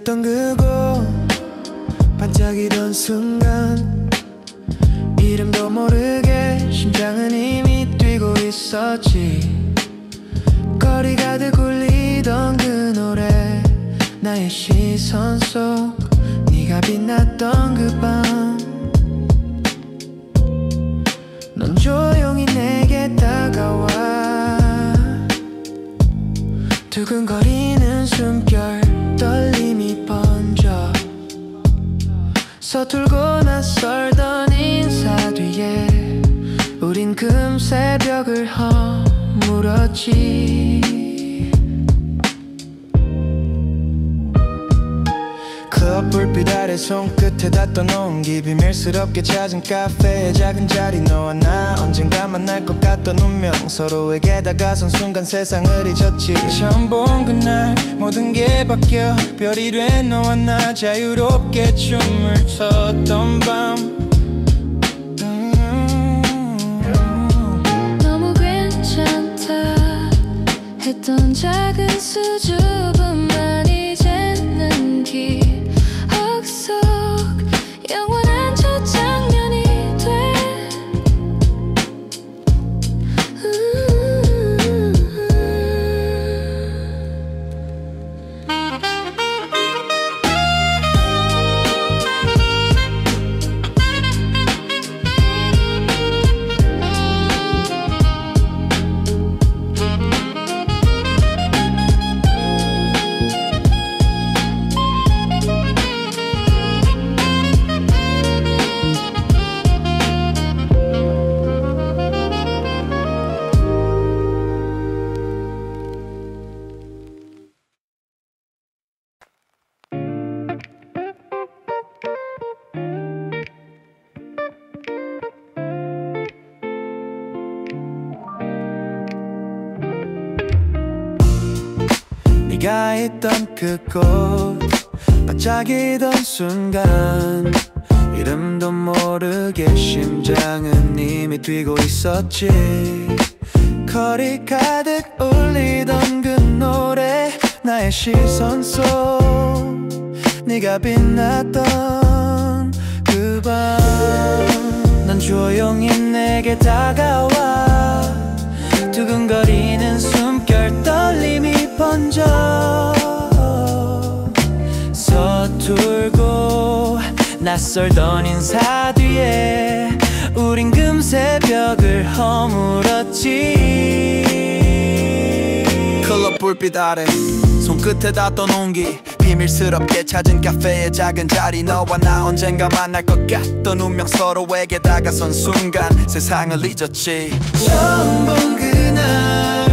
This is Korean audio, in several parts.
있던 그곳 반짝이던 순간 이름도 모르게 심장은 이미 뛰고 있었지. 거리 가득 울리던 그 노래 나의 시선 속 네가 빛났던 그 밤 넌 조용히 내게 다가와 두근거리는 숨결 떨림이 번져 서툴고 낯설던 인사 뒤에 우린 금세 벽을 허물었지. 클럽 불빛 아래 손끝에 닿던 온기 비밀스럽게 찾은 카페의 작은 자리 너와 나 언젠가 만날 것 같던 운명 서로에게 다가선 순간 세상을 잊었지. 처음 본 그날 모든 게 바뀌어 별이 된 너와 나 자유롭게 춤을 췄던 밤 너무 괜찮다 했던 작은 수줍음만 이제는 기억 속 영원한 첫 장면이 돼. 네가 있던 그곳 반짝이던 순간 이름도 모르게 심장은 이미 뛰고 있었지. 거리 가득 울리던 그 노래 나의 시선 속 네가 빛났던 그 밤 넌 조용히 내게 다가와 두근거리는 숨결 떨림이 번져 서툴고 낯설던 인사 뒤에 우린 금세 벽을 허물었지. 클럽 불빛 아래 손끝에 닿던 온기 비밀스럽게 찾은 카페의 작은 자리 너와 나 언젠가 만날 것 같던 운명 서로에게 다가선 순간 세상을 잊었지. 처음 본 그날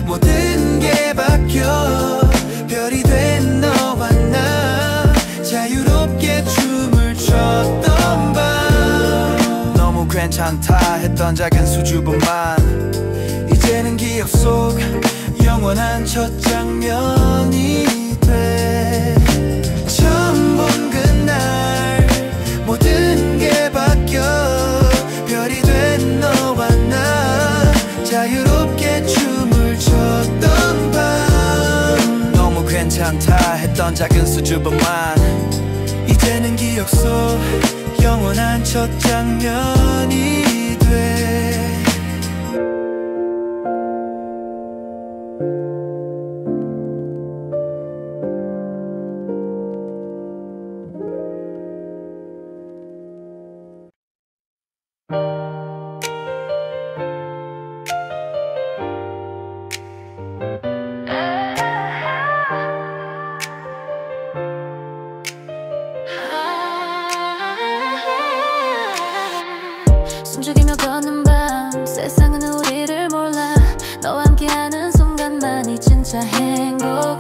모든 게 바뀌어 별이 된 너와 나 자유롭게 춤을 췄던 밤 너무 괜찮다 했던 작은 수줍음만 이제는 기억 속 영원한 첫 장면이 돼. 처음 본 그날 모든 게 바뀌어 별이 된 너와 나 자유롭게 춤을 췄던 밤 너무 괜찮다 했던 작은 수줍음만 이제는 기억 속 영원한 첫 장면이 돼. 숨죽이며 걷는 밤 세상은 우리를 몰라 너와 함께하는 순간만이 진짜 행복.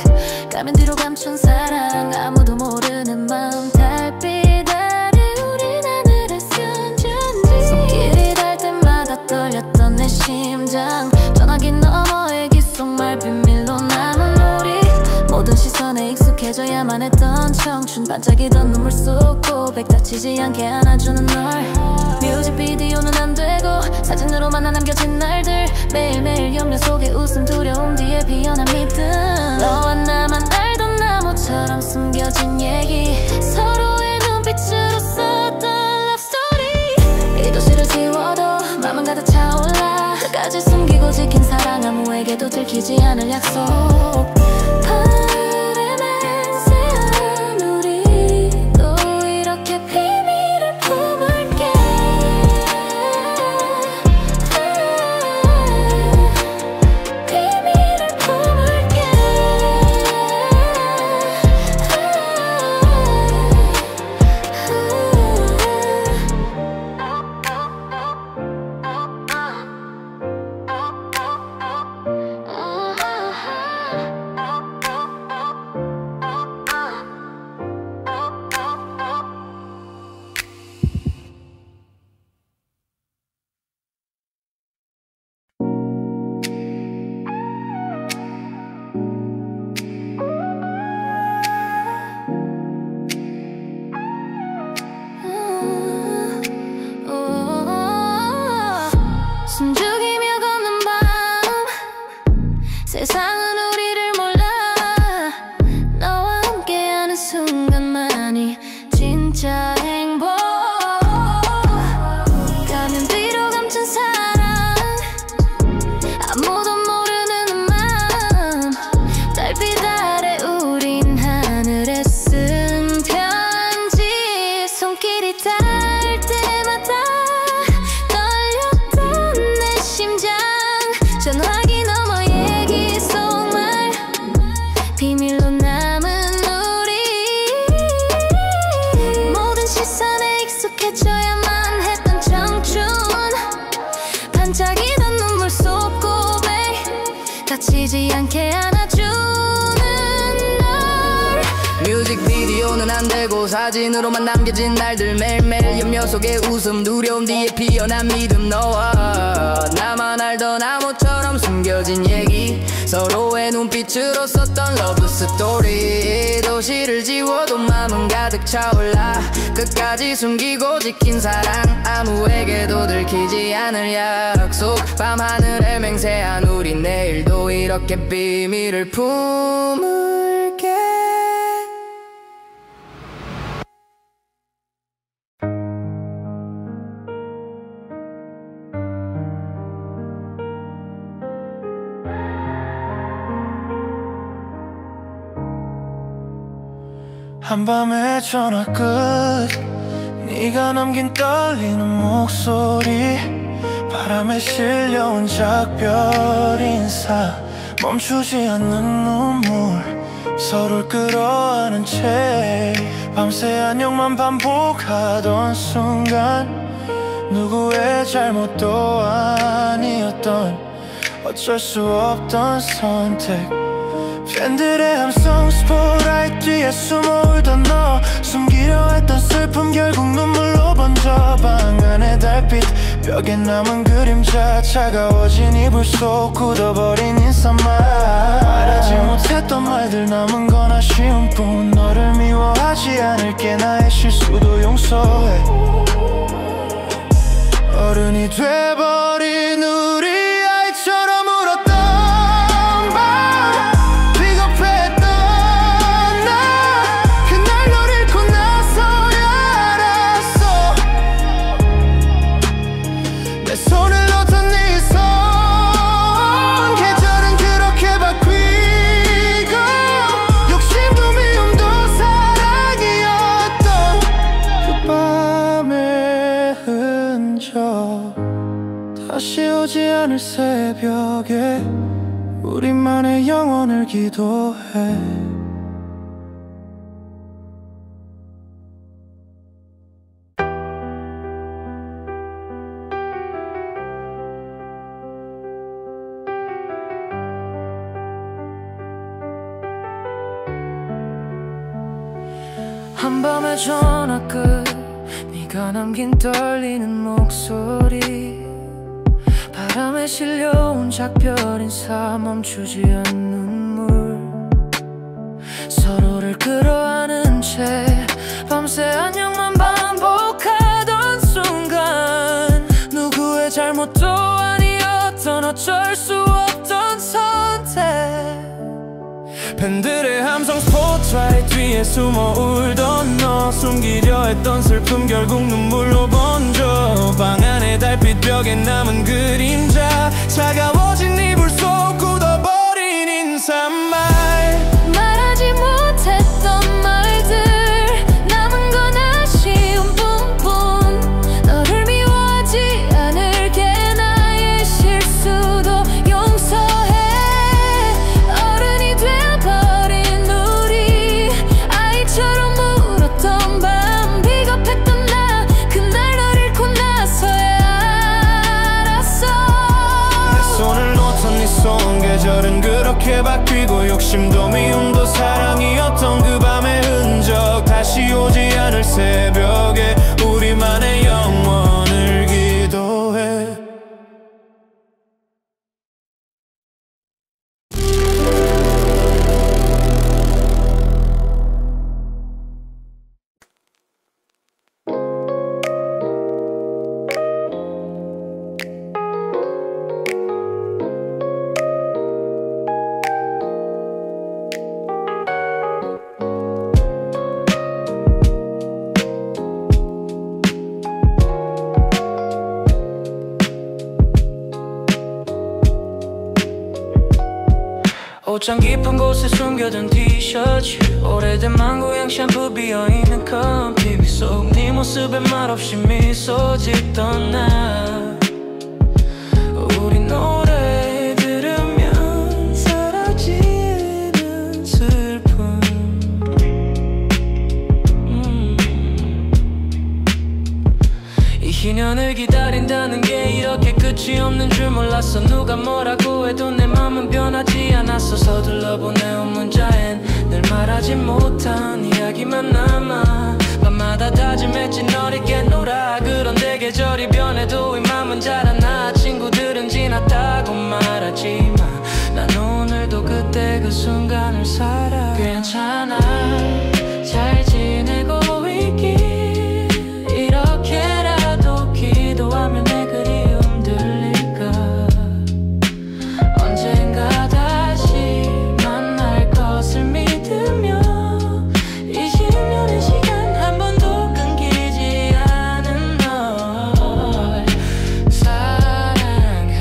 가면 뒤로 감춘 사랑 아무도 모르는 마음 달빛 아래 우린 하늘에 숨준지 손길이 닿을 때마다 떨렸던 내 심장 전화기 너머의 귓속말 비밀로 남은 우리 모든 시선에 익숙해져야만 했던 청춘 반짝이던 눈물 속 고백 다치지 않게 안아주는 널 뮤직비디오는 안 되고 사진으로만 남겨진 날들 매일매일 염려 속에 웃음 두려움 뒤에 피어난 믿음 너와 나만 알던 나무처럼 숨겨진 숨기고 지킨 사랑 아무에게도 들키지 않을 약속. 숨죽이며 걷는 밤 세상은 우리를 몰라. 너와 함께하는 순간만이 진짜 행복. 가면 뒤로 감춘 사랑 아무도 모르는 맘. 달빛 아래 우린 하늘에 쓴 편지. 손길이 닿을 때마다 전화기 넘어 얘기 속말 비밀로 남은 우리. 모든 시선에 익숙해져야만 했던 청춘. 반짝이던 눈물 속 고백 다치지 않게 안아주는 널. 뮤직비디오는 안 되고 사진으로만 남겨진 날들. 매일매일 염려 속에 웃음 두려움 뒤에 피어난 믿음. 너와 나만 알던 암호처럼 숨겨진 얘기 서로의 눈빛으로 썼던 러브 스토리. 도시를 지워도 마음은 가득 차올라. 끝까지 숨기고 지킨 사랑 아무에게도 들키지 않을 약속. 밤하늘에 맹세한 우리 내일도 이렇게 비밀을 품을게. 한밤의 전화 끝 네가 남긴 떨리는 목소리. 바람에 실려온 작별 인사 멈추지 않는 눈물. 서로를 끌어안은 채 밤새 안녕만 반복하던 순간 누구의 잘못도 아니었던 어쩔 수 없던 선택. 팬들의 함성 스포트라이트 뒤에 숨어 울던 너. 숨기려 했던 슬픔 결국 눈물로 번져. 방 안의 달빛 벽에 남은 그림자. 차가워진 이불 속 굳어버린 인사말. 말하지 못했던 말들 남은 건 아쉬운 뿐. 너를 미워하지 않을게 나의 실수도 용서해. 어른이 돼버린 우리 아이처럼 울었던 다시 오지 않을 새벽에 우리만의 영혼을 기도해. 한밤의 전화 끝 네가 남긴 떨리는 목소리. 바람에 실려온 작별 인사 멈추지 않는 눈물. 서로를 끌어안은 채 밤새 안녕만 반복하던 순간 누구의 잘못도 아니었던 어쩔 수 없던 선택. 팬들의 함성 스포트라이트 뒤에 숨어 울던 너. 숨기려 했던 슬픔 결국 눈물로 번져. 방 안의 달빛 벽에 남은 그림자. 차가워진 계절은 그렇게 바뀌고 욕심도 미움도 사랑이었던 그 밤의 흔적 다시 오지 않을 새벽에 우리만의 영원을 기도해. 옷장 깊은 곳에 숨겨둔 티셔츠 오래된 망고향 샴푸 비어있는 컴퓨터 속 네 모습에 말없이 미소 짓던 나 우리 노래 들으면 사라지는 슬픔 이 희년을 기다린다는 게 이렇게 끝이 없는 줄 몰랐어. 누가 뭐라고 해도 내 맘은 변하지 않았어. 서둘러 보내온 문자엔 늘 말하지 못한 이야기만 남아. 밤마다 다짐했지 널 잊겠노라. 그런데 계절이 변해도 이 맘은 자라나. 친구들은 지났다고 말하지만 난 오늘도 그때 그 순간을 살아. 괜찮아 잘 지내고 있길 이렇게라도 기도하면 내 그리움 들릴까. 언젠가 다시 만날 것을 믿으며 20년의 시간 한 번도 끊기지 않은 널 사랑해.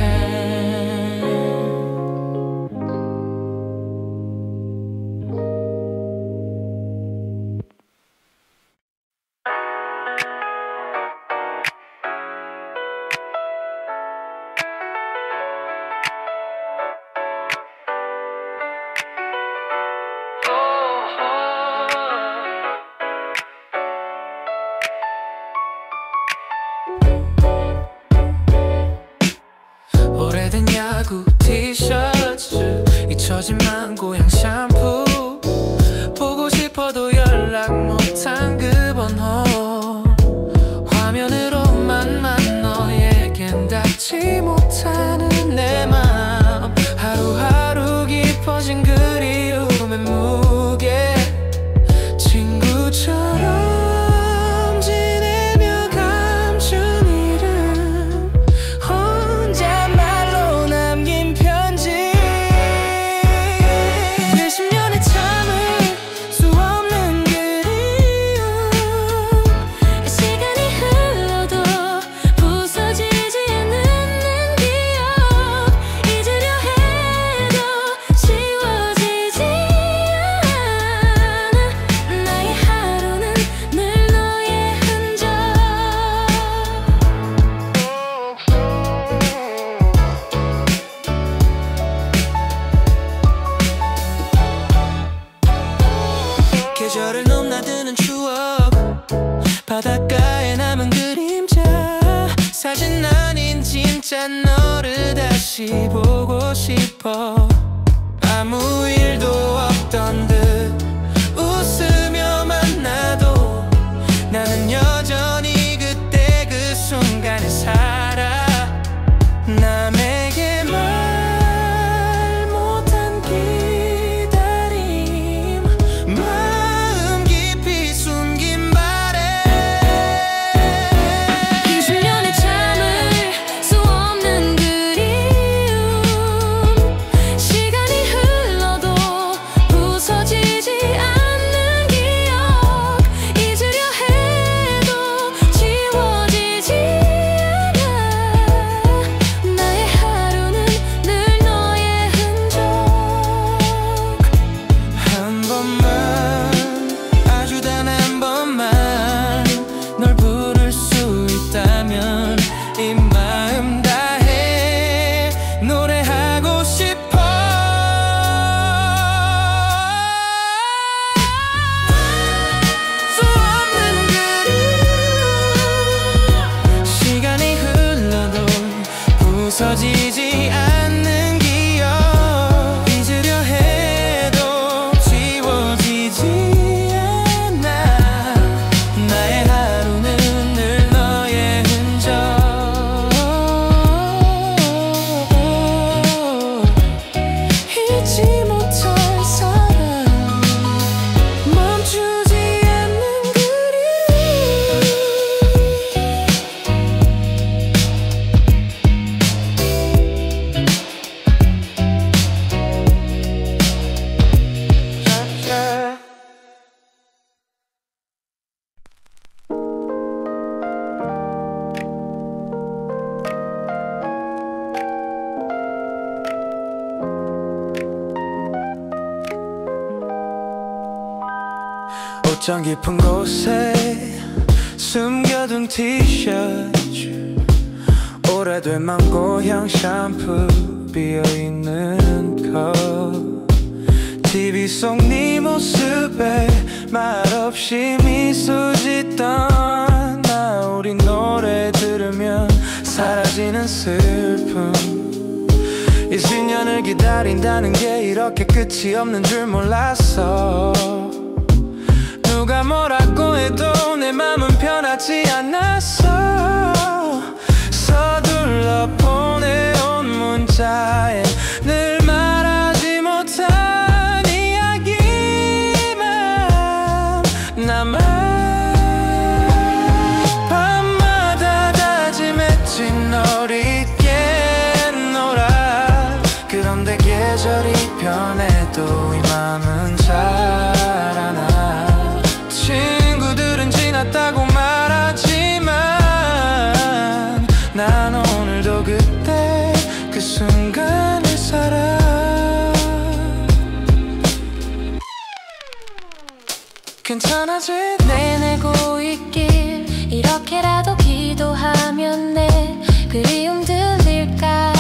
오래된 야구 티셔츠 잊혀진 망고향 샴푸 보고 싶어도 연락 못한 그 번호 화면으로만 너에겐 닿지 못하는 내 맘 하루하루 깊어진 그리움의 무게 친구처럼 계절을 넘나드는 추억 바닷가에 남은 그림자 사진 아닌 진짜 너를 다시 보고 싶어. 아무 일도 없던 듯 웃으며 만나도 나는 여전히 그때 그 순간에 살아. 남에게 말 못한 기다림 마음 깊이 숨긴 바래. 20년의 잠을 수 없는 그리움 시간이 흘러도 부서지지 않는 기억 잊으려 해도 지워지지 않아. 나의 하루는 늘 너의 흔적. 한 번만 아주 단 한 번만 널 부를 수 있다면 이 마음 다해 노래하고 싶어. 수 없는 그리움 시간이 흘러도 부서지지 않는 기억 어쩜 깊은 곳에 숨겨둔 티셔츠, 오래된 망고향 샴푸, 비어있는 컵, TV 속 네 모습에 말없이 미소 짓던 나, 우리 노래 들으면 사라지는 슬픔. 20년을 기다린다는 게 이렇게 끝이 없는 줄 몰랐어. 누가 뭐라고 해도 내 맘은 변하지 않았어. 서둘러 보내온 문자에 늘 말하지 못한 이야기만 남아. 밤마다 다짐했지 널 잊게 놀아. 그런데 계절이 변해도 이 맘은 자라나. 친구들은 지났다고 말하지만 난 오늘도 그때 그 순간을 살아. 괜찮아질 내내고 있길 이렇게라도 기도하면 내 그리움 들릴까.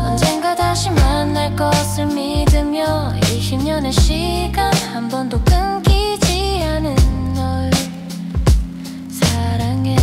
언젠가 다시 만날 것을 믿으며 20년의 시간 한 번도 끊기지 않은 널 사랑해.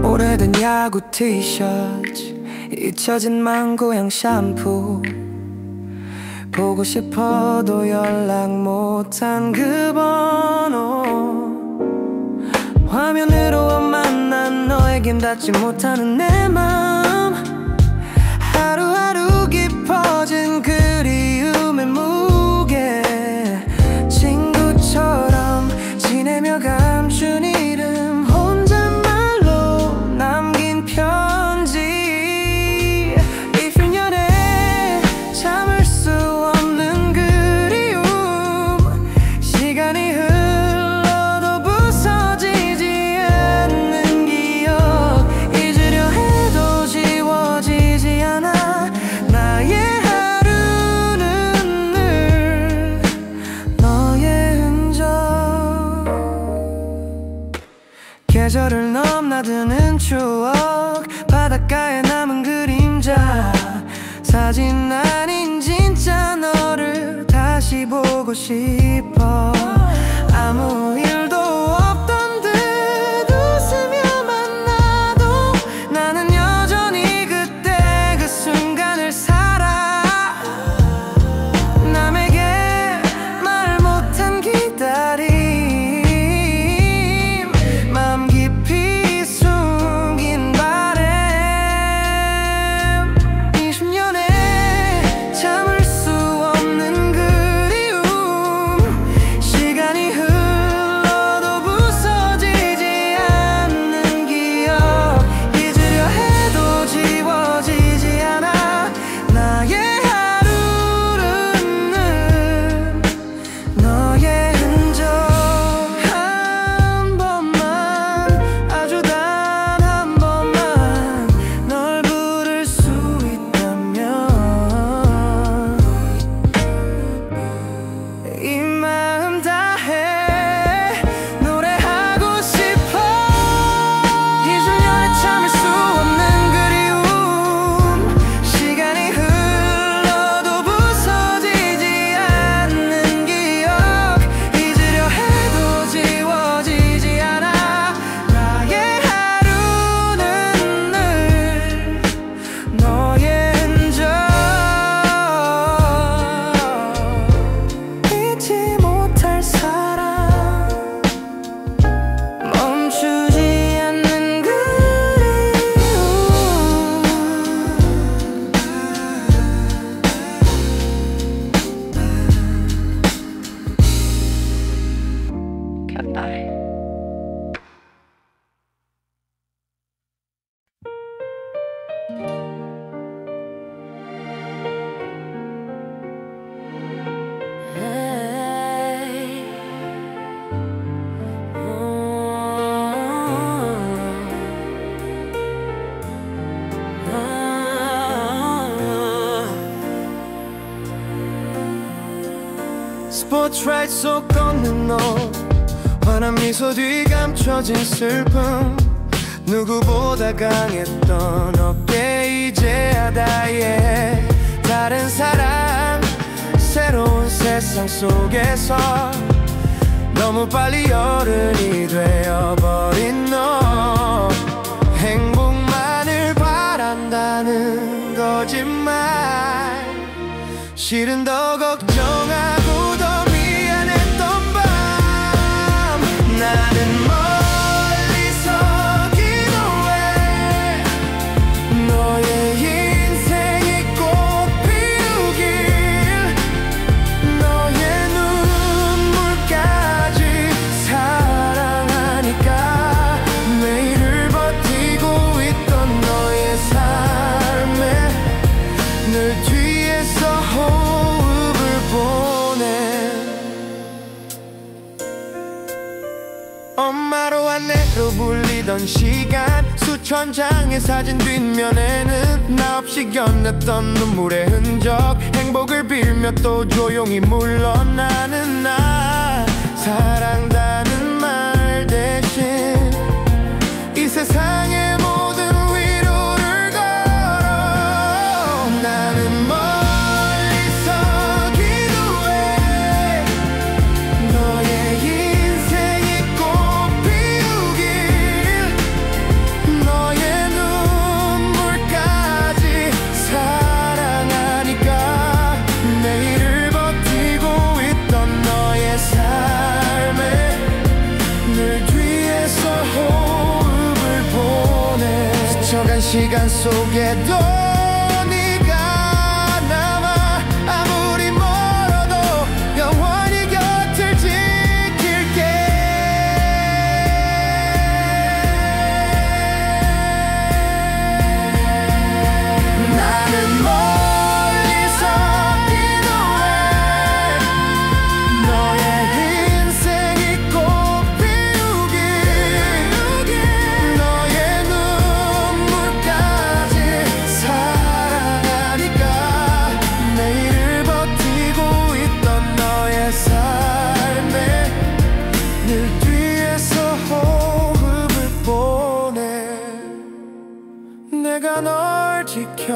오래된 야구 티셔츠, 잊혀진 망고향 샴푸, 보고 싶어도 연락 못한 그 번호, 화면으로만 난 너에겐 닿지 못하는 내 맘, 하루하루 깊어진 그리움의 무게, 친구처럼 지내며 감춘 이름, 혼잣말로 남긴 편지, 20년에 참을 수 없는 그리움, 시간이 흘러도 부서지지 않는 기억, 잊으려 해도 지워지지 않아. 나의 하루는 늘 너의 흔적, 계절을 넘나드는 추억, 바닷가에 남은 그림자, 사진 아닌 진짜 너를 다시 보고 싶어. 아무 일도 없던 듯 웃으며 만나도 나는 여전히 그때 그 순간을 살아. 남에게 말 못한 기다림, 맘 깊이 숨긴 바램, 20년에 참을 수 없는 그리움, 스포트라이트 속 걷는 너 환한 미소 뒤 감춰진 슬픔 누구보다 강했던 어깨 이제야 다이해 다른 사람 새로운 세상 속에서 너무 빨리 어른이 되어버린 너 행복만을 바란다는 거짓말 실은 더 걱정하고 더 미안했던 밤 나는 멀리서 기도해 너의 인생이 꽃 피우길 너의 눈물까지 사랑하니까 매일을 버티고 있던 너의 삶에 늘 뒤에서 호흡을 보내 엄마로 아내로 불리던 시간 수천 장의 사진 뒷면에는 나 없이 견뎠던 눈물의 흔적 행복을 빌며 또 조용히 물러나는 나 사랑다는 말 대신 이 세상의 모든 위로를 걸어 나는 멀리서 기도해 너의 인생이 꽃 피우길 너의 눈물까지 사랑하니까 매일을 버티고 있던 너의 삶에 늘 뒤에서 호흡을 보내 스쳐간 시간 속에도 네가 남아 아무리 멀어도 영원히 곁을 지킬게 나는 멀리서 기도해 너의 인생이 꽃 피우길 너의 눈물까지 사랑하니까 매일을 버티고 있던 너의 삶에 늘 뒤에서 호흡을 보내 내가 널 지켜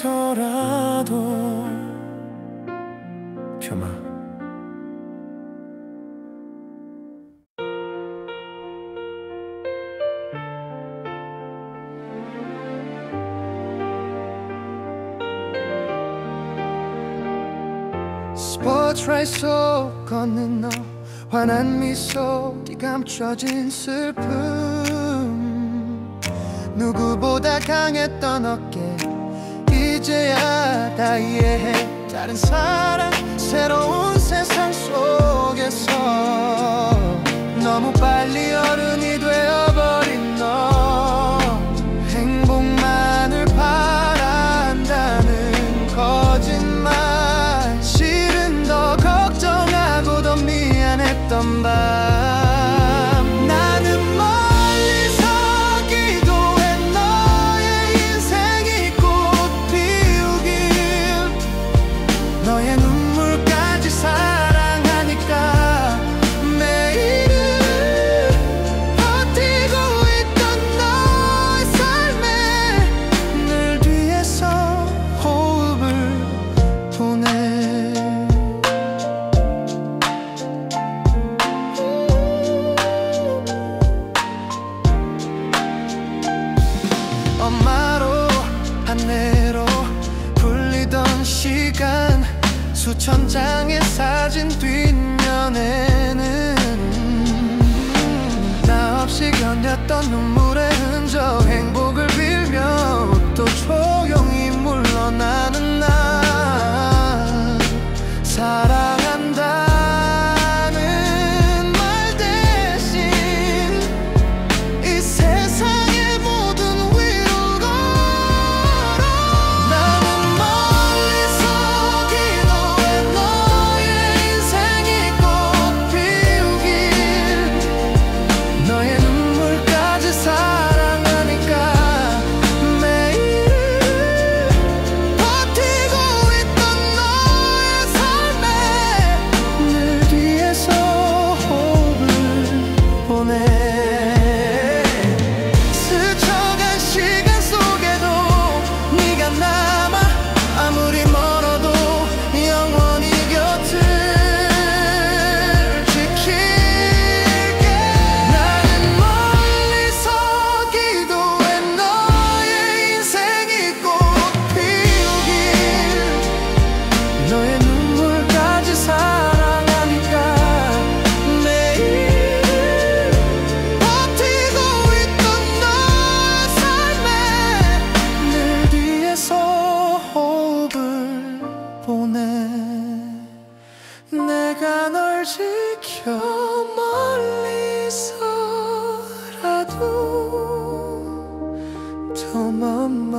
멀리서라도 폄하 스포트라이트 속 걷는 너 환한 미소 뒤 감춰진 슬픔 누구보다 강했던 어깨 이제야 다 이해해 다른 사람 새로운 세상 속에서 너무 빨리 어른이 되어버린 너 행복만을 바란다는 거짓말 실은 더 걱정하고 더 미안했던 밤 나는 멀리서 기도해 너의 인생이 꽃 피우길 너의 눈물까지 사랑하니까 매일을 버티고 있던 너의 삶에 늘 뒤에서 호흡을 보내 엄마로 아내로 불리던 시간 수천 장의 사진 뒷면에는 나 없이 견뎠던 눈물의 흔적 행복을 빌며 또 조용히 물러나는 나 사랑한다는 말 대신 이 세상 더 맘마.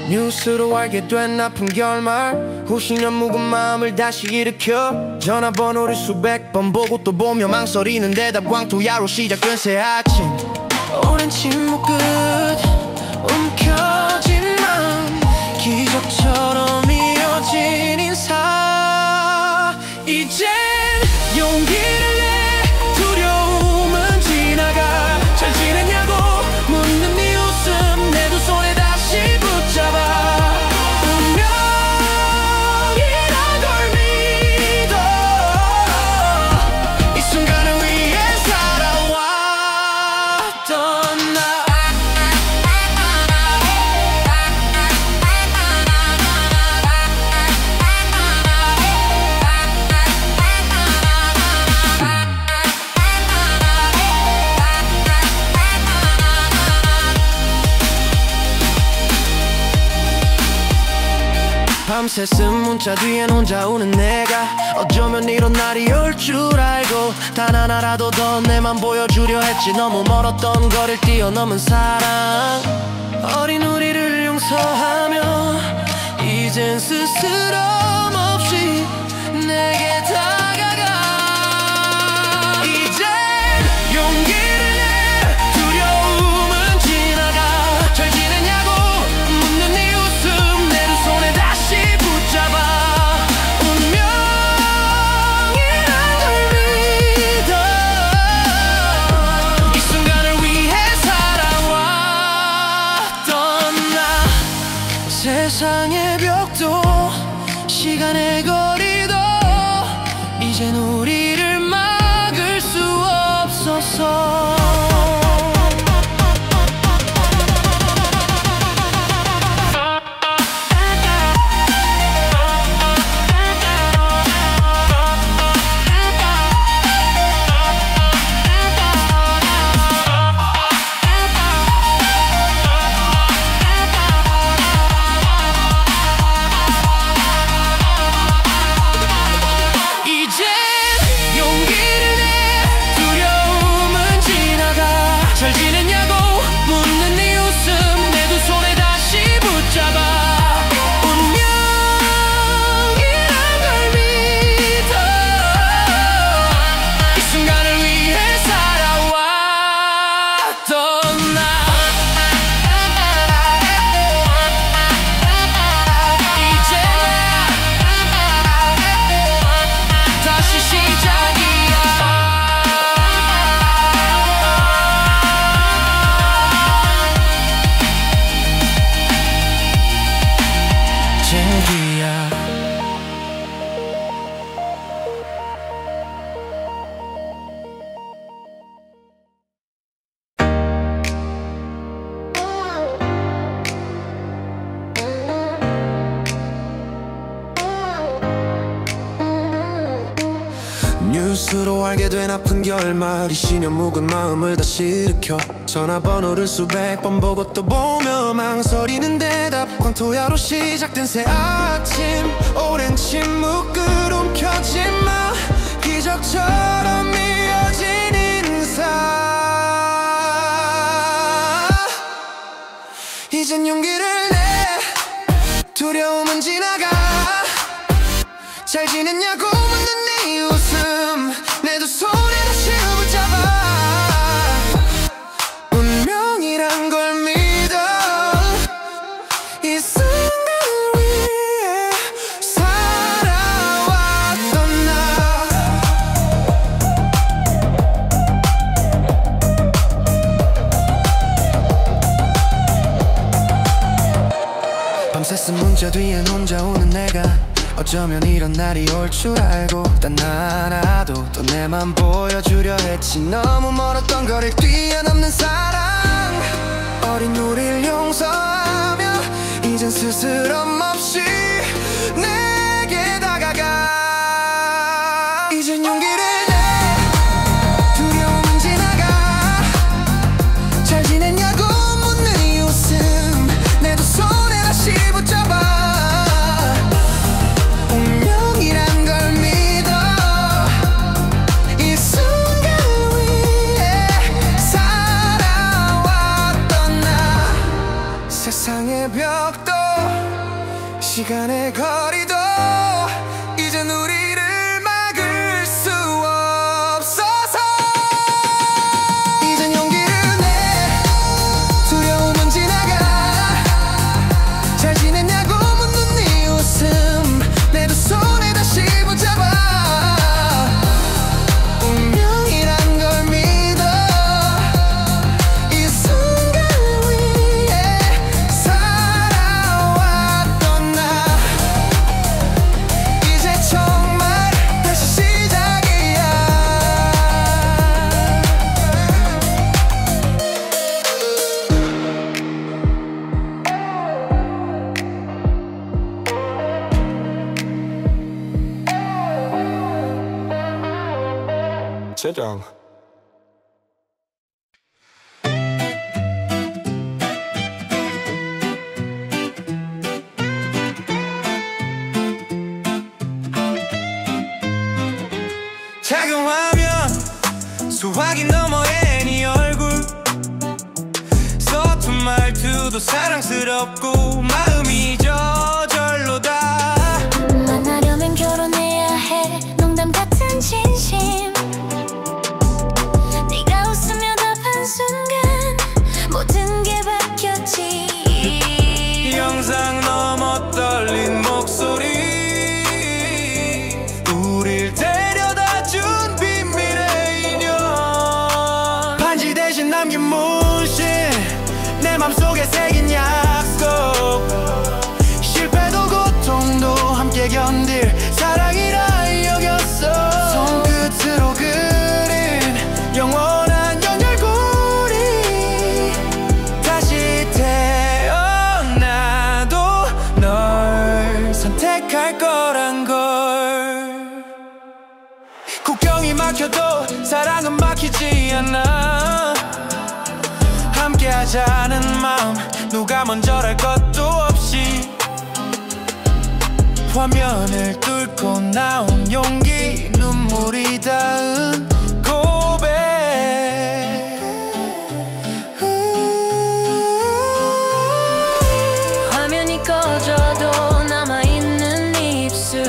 뉴스로 알게 된 아픈 결말, 후식년 묵은 마음을 다시 일으켜 전화번호를 수백 번 보고 또 보며 망설이는 대답 광토야로 시작된 새 아침. 오랜 침묵 끝 움켜진 마음, 기적처럼 이어진 인사. 이젠 용기를 내, 두려움은 지나가. 잘 지냈냐고 묻는 네 웃음 내 두 손에 다시 붙잡아. 운명이란 걸 믿어. 이 순간을 위해 살아왔던 나. 밤새 쓴 문자 뒤엔 혼자 우는 내가 어쩌면 이런 날이 올 줄 알고 단 하나라도 더 내만 보여주려 했지. 너무 멀었던 거리를 뛰어넘은 사랑. 어린 우리를 용서하며 이젠 스스럼 없이 내게 다가가. 이젠 용기를 내, 두려움은 지나가. 잘 지냈냐고 묻는 네 웃음 내 두 손에 다시 붙잡아. 운명이란 걸 믿어. 이 순간을 위해 살아왔던 나. 세상의 벽도 시간의 거리도 이젠 우리를 막을 수 없어서. 이젠 용기를 내, 두려움은 지나가. 잘 지냈냐고 묻는 네 웃음 내 두 손에 다시 붙잡아. 운명이란 걸 믿어. 이 순간을 위해 살아왔던 나. 이제 다시 시작이야. 제기야. 뉴스로 알게 된 아픈 결말, 이 시련 묵은 마음을 다시 일으켜 전화번호를 수백 번 보고 또 보며 망설이는 대답 광토야로 시작된 새 아침. 오랜 침묵 끝 움켜진 마음, 기적처럼 이어진 인사. 이젠 용기를 내, 두려움은 지나가. 잘 지냈냐고 묻는 네 웃음 내 두 손에 다시 붙잡아. 운명이란 걸 믿어. 이 순간을 위해 살아왔던 나. 밤새 쓴 문자 뒤엔 혼자 우는 내가 어쩌면 이런 날이 올 줄 알고 단 하나도 또 내만 보여주려 했지. 너무 멀었던 거리를 뛰어넘는 사랑. 어린 우릴 용서하며 이젠 스스럼 없이 내게 다가가. 이젠 용기를 내, 두려움은 지나가. 잘 지냈냐고 묻는 이 웃음 내 두 손에 다시 붙잡아. 운명이란 걸 믿어. 이 순간 위에 살아왔던 나. 세상의 벽도 시간의 거리도 이젠 우리를 막을 수 없어서. 이젠 용기를 내, 두려움은 지나가. 잘 지냈냐고 묻는 네 웃음 내 두 손에 다시 붙잡아. 운명이란 걸 믿어. 이 순간 위에 살아왔던 나. 이제 정말 다시 시작이야. Sit down. 작은 화면 수화기 너머에 네 얼굴. 서툰 말투도 사랑스럽고 마음이 저절로다. 만나려면 결혼해야 해. 농담 같은 진심. 네가 웃으며 답한 순간 모든 게 바뀌었지. 영상 넘어 떨린 목소리 우릴 데려다준 비밀의 인연. 반지 대신 남긴 문신 내 맘속에 새긴 약속. 실패도 고통도 함께 견딜 사랑이라 여겼어. 손끝으로 그린 영원한 연결고리. 다시 태어나도 널 선택할 거란 걸. 국경이 막혀도 사랑은 막히지 않아. 함께 하자는 마음 누가 먼저랄 것도 없이. 화면을 뚫고 나온 용기 눈물이 닿은 고백. 화면이 꺼져도 남아있는 입술.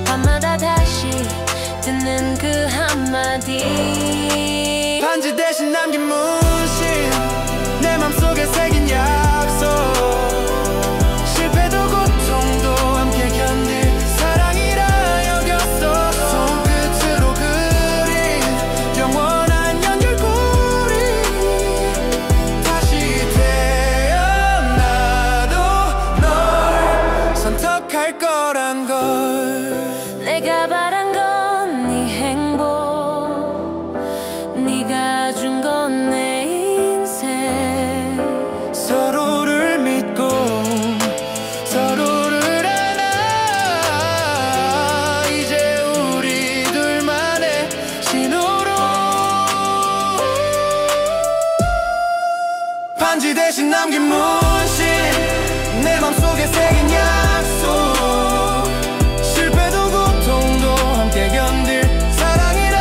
밤마다 다시 듣는 그 한마디. 반지 대신 남긴 문신 내 맘속에 새긴 약속. 실패도 고통도 함께 견딜 사랑이라 여겼어. 손끝으로 그린 영원한 연결고리. 다시 태어나도 널 선택할 거란 걸. 내가 바란 건 네 행복. 네가 준 건 내 인생. 서로를 믿고 서로를 안아. 이제 우리 둘만의 신호로. 반지 대신 남긴 문신 내 맘속에 새긴 약속. 실패도 고통도 함께 견딜 사랑이라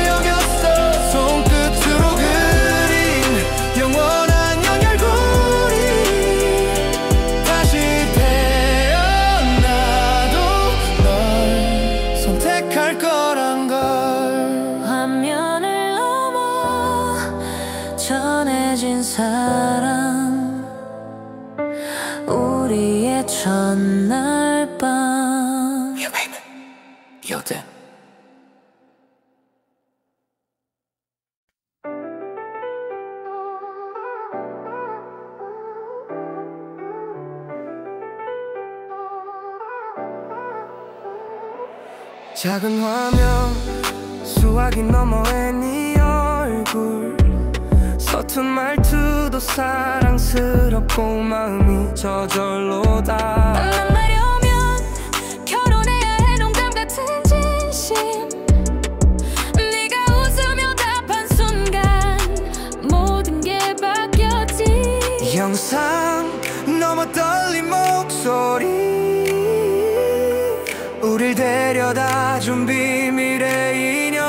여겼어. 손끝으로 그린 영원한 연결고리. 다시 태어나도 널 선택할 거란 걸. 화면을 넘어 전해진 사랑. 우리의 첫날 밤. Your payment. Your debt. 작은 화면 수화기 너머에 네 얼굴. 겉은 말투도 사랑스럽고 마음이 저절로 다 만나려면 결혼해야 해 농담 같은 진심 네가 웃으며 답한 순간 모든 게 바뀌었지 영상 너무 떨린 목소리 우릴 데려다준 비밀의 인연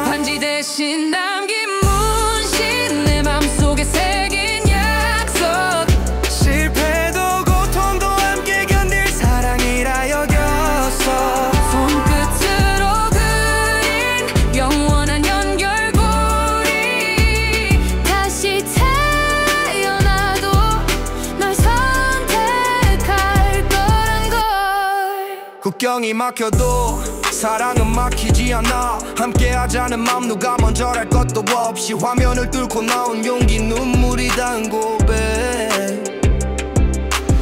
반지 대신 남긴 문신 내 맘속에 새긴 약속 실패도 고통도 함께 견딜 사랑이라 여겼어 손끝으로 그린 영원한 연결고리 다시 태어나도 널 선택할 거란 걸 국경이 막혀도 사랑은 막히지 않아 함께하자는 맘 누가 먼저랄 것도 없이 화면을 뚫고 나온 용기 눈물이 닿은 고백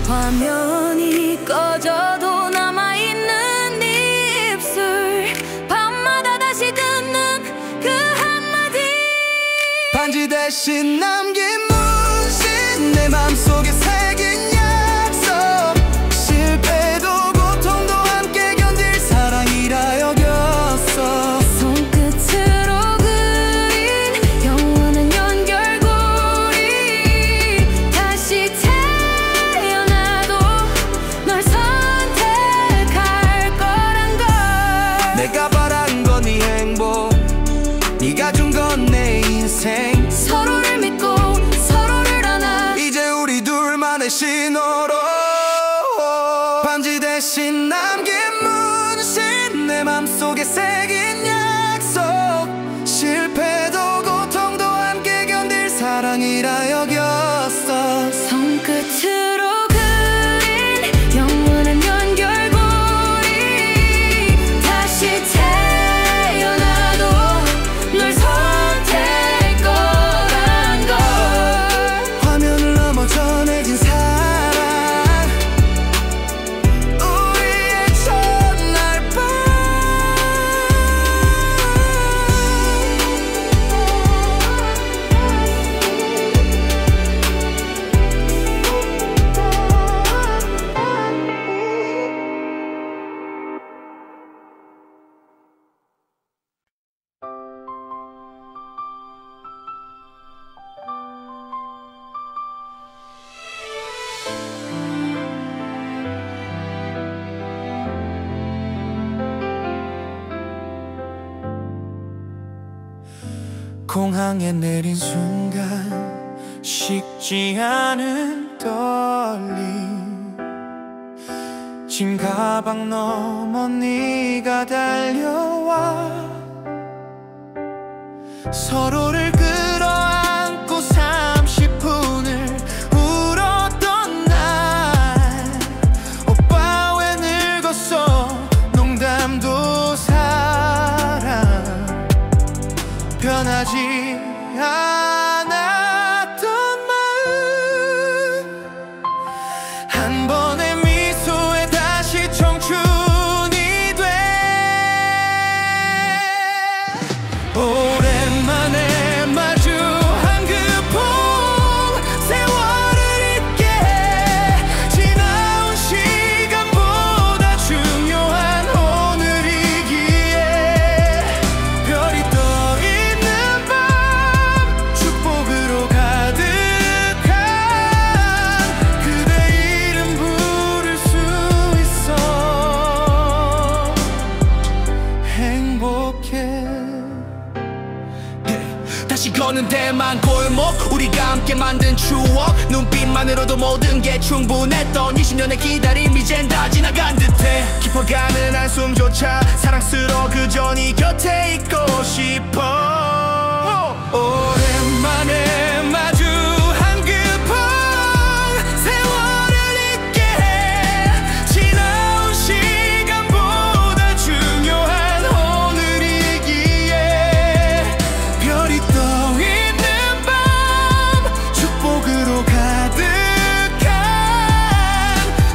화면이 꺼져도 남아있는 네 입술 밤마다 다시 듣는 그 한마디 반지 대신 남긴 문신 내 맘속에 새긴 약속 실패도 고통도 함께 견딜 사랑이라 여겼어 손끝으로 그린 영원한 연결고리 다시 태어나도 널 선택할 거란 걸 내가 바란 건 네 행복 네가 준 건 내 인생 서로를 믿고 서로를 안아 이제 우리 둘만의 신호로 반지 대신 남긴 문신 내 맘속에 새긴 약속 실패도 고통도 함께 견딜 사랑이라 여겼어 손끝으로 그린 영원한 연결고리 다시 태어나도 널 선택할 거란 걸 화면을 넘어 전해진 사랑 우리의 첫날 밤 공항에 내린 순간 식지 않은 떨림 진 가방 넘어 네가 달려와 서로를 끌어안고 30분을 울었던 날 오빠 왜 늙었어 농담도 사랑 변하지 않았던 마음 한 번의 미소에 다시 청춘이 돼 오랜만에 마주한 그 봄 세월을 잊게 해 지나온 시간보다 중요한 오늘이기에 별이 떠 있는 밤 축복으로 가득한 그대 이름 부를 수 있어 행복해 다시 걷는 대만 골목 우리가 함께 만든 추억 눈빛만으로도 모든 게 충분했던 20년의 기다림 이젠 다 지나간 듯해 깊어가는 한숨조차 사랑스러워 그저 네 곁에 있고 싶어 오랜만에 마주한 그 봄 세월을 잊게 해 지나온 시간보다 중요한 오늘이기에 별이 떠 있는 밤 축복으로 가득한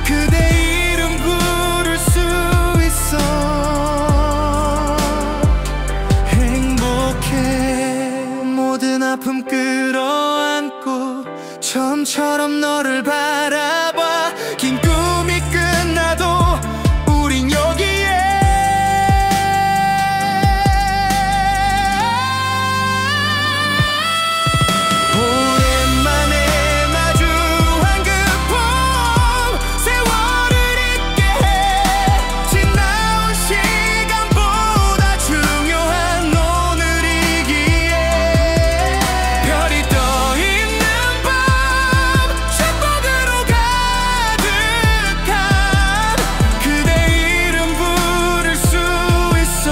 그대 이름 부를 수 있어 행복해 모든 아픔 끌어 너를 바라봐. 긴 꿈이 끝나도 우린 여기에. 오랜만에 마주한 그 봄, 세월을 잊게 해. 지나온 시간보다 중요한 오늘이기에. 별이 떠 있는 밤, 축복으로 가득한 그대 이름 부를 수 있어.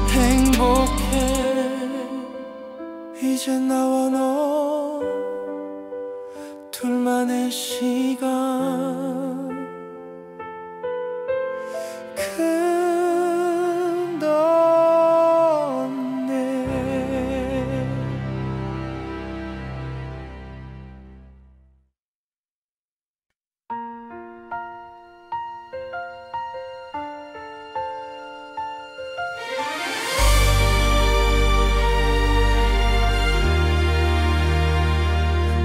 행복해. 이제 나와 너 둘만의 시간. 끝없네.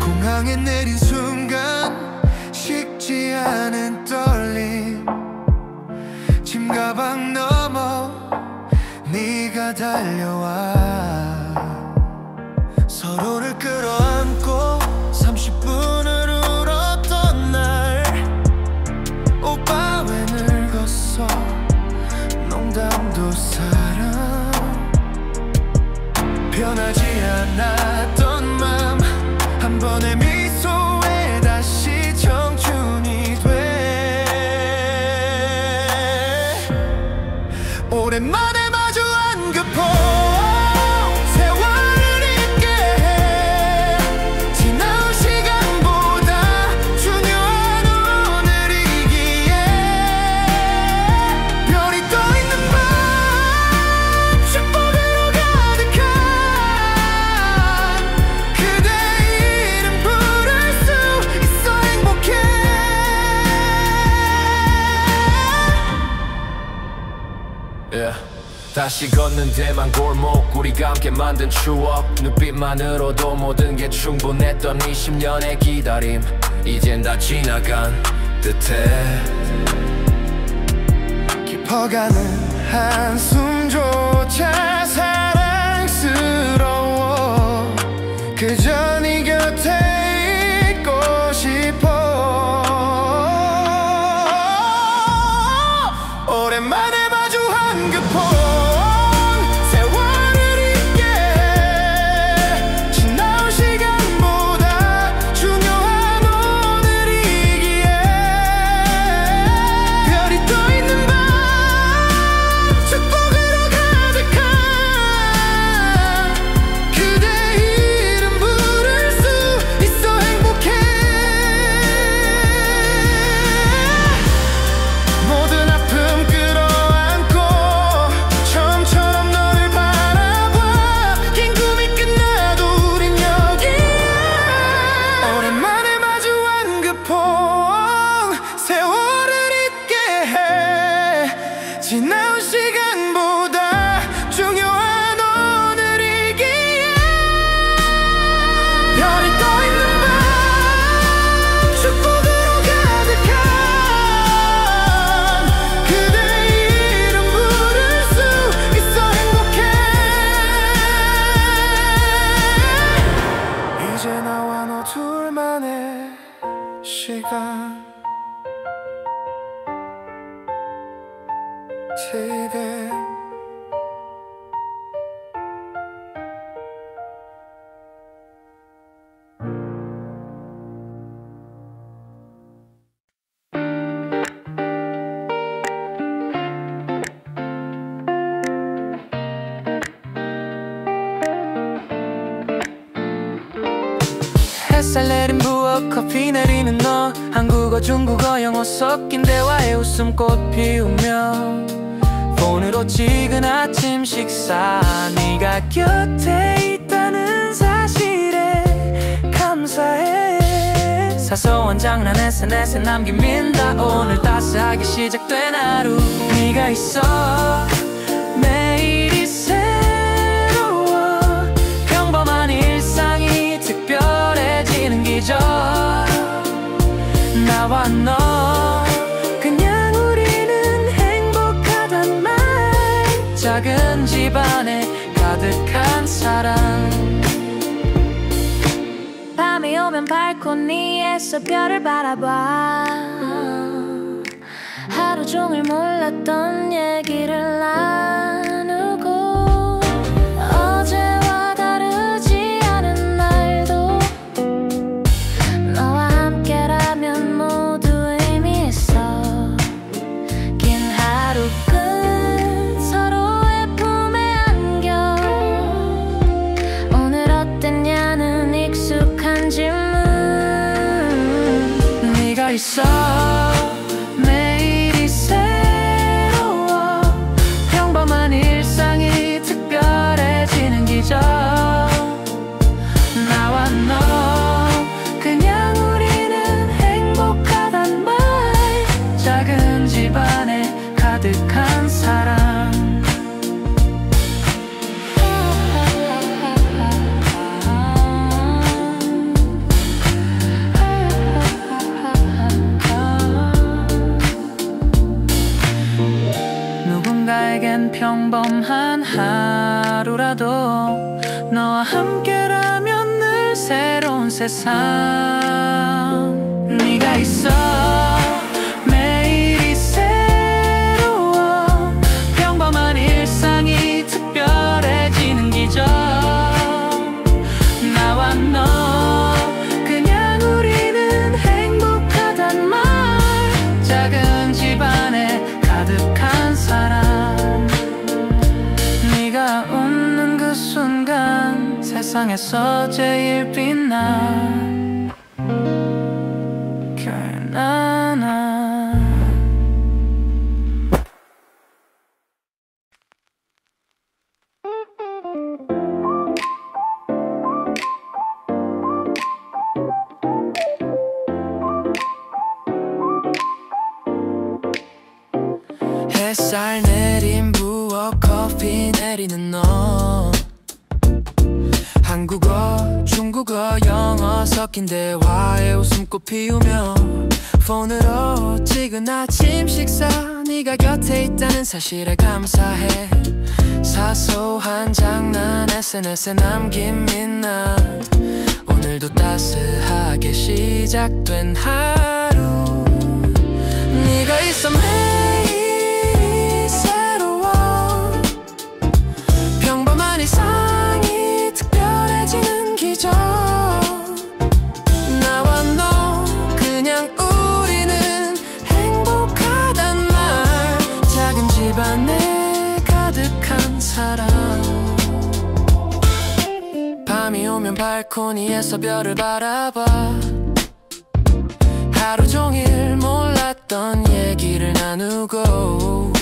공항에 내린 순간 식지 않은 떨림. 짐 가방 넘어 네가 달려와. 서로를 끌어안고 30분을 울었던 날. 오빠 왜 늙었어. 농담도 사랑. 변하지 않았던 맘 한 번의 미소에 다시 청춘이 돼. 오랜만에 마주한 그 봄, 세월을 잊게 해. 지나온 시간보다 중요한 오늘이기에. 별이 떠 있는 밤, 축복으로 가득한 그대 이름 부를 수 있어. 행복해. 다시 걷는 데만 골목, 우리가 함께 만든 추억. 눈빛만으로도 모든 게 충분했던 20년의 기다림, 이젠 다 지나간 듯해. 깊어가는 한숨조차 사랑스러워. 그저 네 곁에 있고 싶어. 오랜만에 마주한 그 봄, 세월을 잊게 해. 지나온 시간보다 중요한 오늘이기에. 별이 떠 있는 밤, 축복으로 가득한 그대 이름 부를 수 있어. 행복해. 모든 아픔 끌어안고 처음처럼 너를 바라봐. 긴 꿈이 끝나도 우린 여기에. 오랜만에 마주한 그 봄, 세월을 잊게 해. 지나온 시간보다 중요한 오늘이기에. 별이 떠 있는 밤, 축복으로 가득한 그대 이름 부를 수 있어. 행복해. 이제 나와 너 둘만의 시간. TV 햇살 내린 부엌, 커피 내리는 너. 한국어 중국어 영어 섞인 대화에 웃음꽃 피우며 폰으로 찍은 아침 식사. 네가 곁에 있다는 사실에 감사해. 사소한 장난 SNS에 남긴 민다. 오늘 따스하게 시작된 하루. 네가 있어 매일이 새로워. 평범한 일상이 특별해. 집안에 가득한 사랑. 밤이 오면 발코니에서 별을 바라봐. 하루 종일 몰랐던 얘기를 나누고, 어제와 다르지 않은 날도 너와 함께라면 모두 의미 있어. 긴 하루 끝 서로의 품에 안겨. 오늘 어땠냐는 익숙한 질문. 네가 있어 매일이 새로워. 평범한 일상이 특별해지는 기적. 나와 너 그냥 우리는 행복하단 말. 작은 집안에 가득한 사랑. 누군가에겐 평범한 하루라도 너와 함께라면 늘 새로운 세상. 네가 있어 매일이 새로워. 평범한 일상이 특별해지는 기적. 나와 너 그냥 우리는 행복하단 말. 작은 집안에 가득한 사랑. 네가 웃는 그 순간 세상에서 제일 빛나. 나나 햇살 내린 부엌 커피 내리는 너. 한국어 중국어 영어 섞인 대화에 웃음꽃 피우며 폰으로 찍은 아침 식사. 네가 곁에 있다는 사실에 감사해. 사소한 장난 SNS에 남긴 민낯. 오늘도 따스하게 시작된 하루. 네가 있어 매일이 새로워. 평범한 일상이 특별해지는 기적. 나와 너 그냥 우리는 행복하단 말. 작은 집안에 가득한 사랑. 밤이 오면 발코니에서 별을 바라봐. 하루 종일 몰랐던 얘기를 나누고,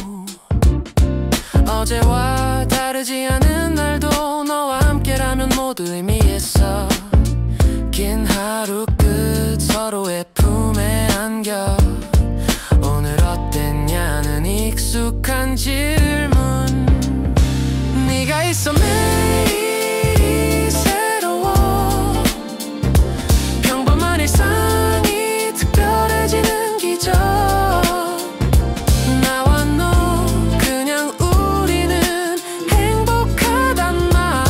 어제와 다르지 않은 날도 너와 함께라면 모두 의미 있어. 긴 하루 끝 서로의 품에 안겨. 오늘 어땠냐는 익숙한 질문. 네가 있어 매일이 새로워. 평범한 일상이 특별해지는 기적. 나와 너 그냥 우리는 행복하단 말.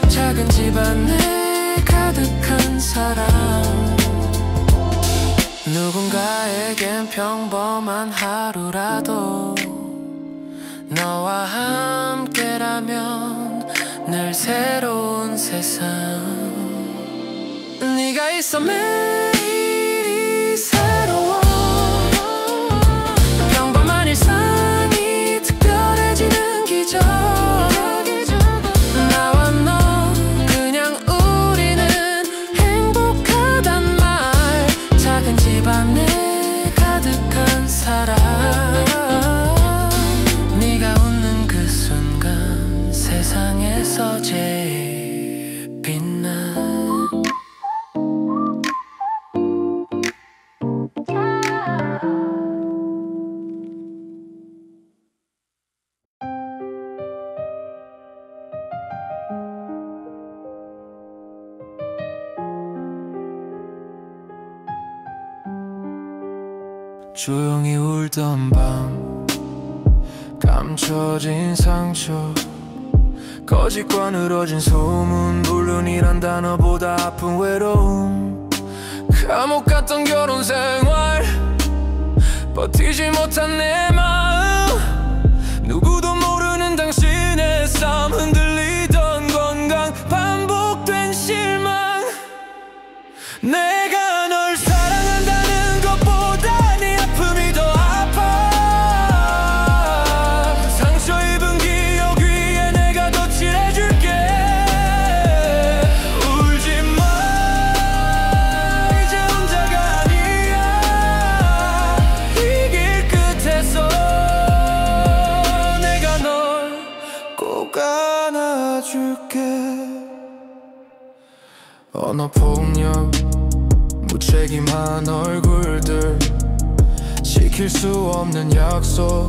작은 집안에 가득한 사랑. 누군가에겐 평범한 하루라도 너와 함께라면 늘 새로운 세상. 네가 있어 매일이 새로워. 평범한 일상이 특별해지는 기적. 나와 너 그냥 우리는 행복하단 말. 작은 집안에 가득한 사랑. 네가 웃는 그 순간 세상에서 제일 빛나. 조용히 울던 밤, 감춰진 상처. 거짓과 늘어진 소문, 불륜이란 단어보다 아픈 외로움. 감옥 같던 결혼 생활, 버티지 못한 내 마음. 누구도 모르는 당신의 삶, 흔들리던 건강, 반복된 실망. 내가 널 사랑한다는 것보다 네 아픔이 더 아파. 상처 입은 기억 위에 내가 더 칠해줄게. 울지 마, 이제 혼자가 아니야. 이 길 끝에서 내가 널 꼭 안아줄게. 언어폭력, 무책임한 얼굴들, 지킬 수 없는 약속,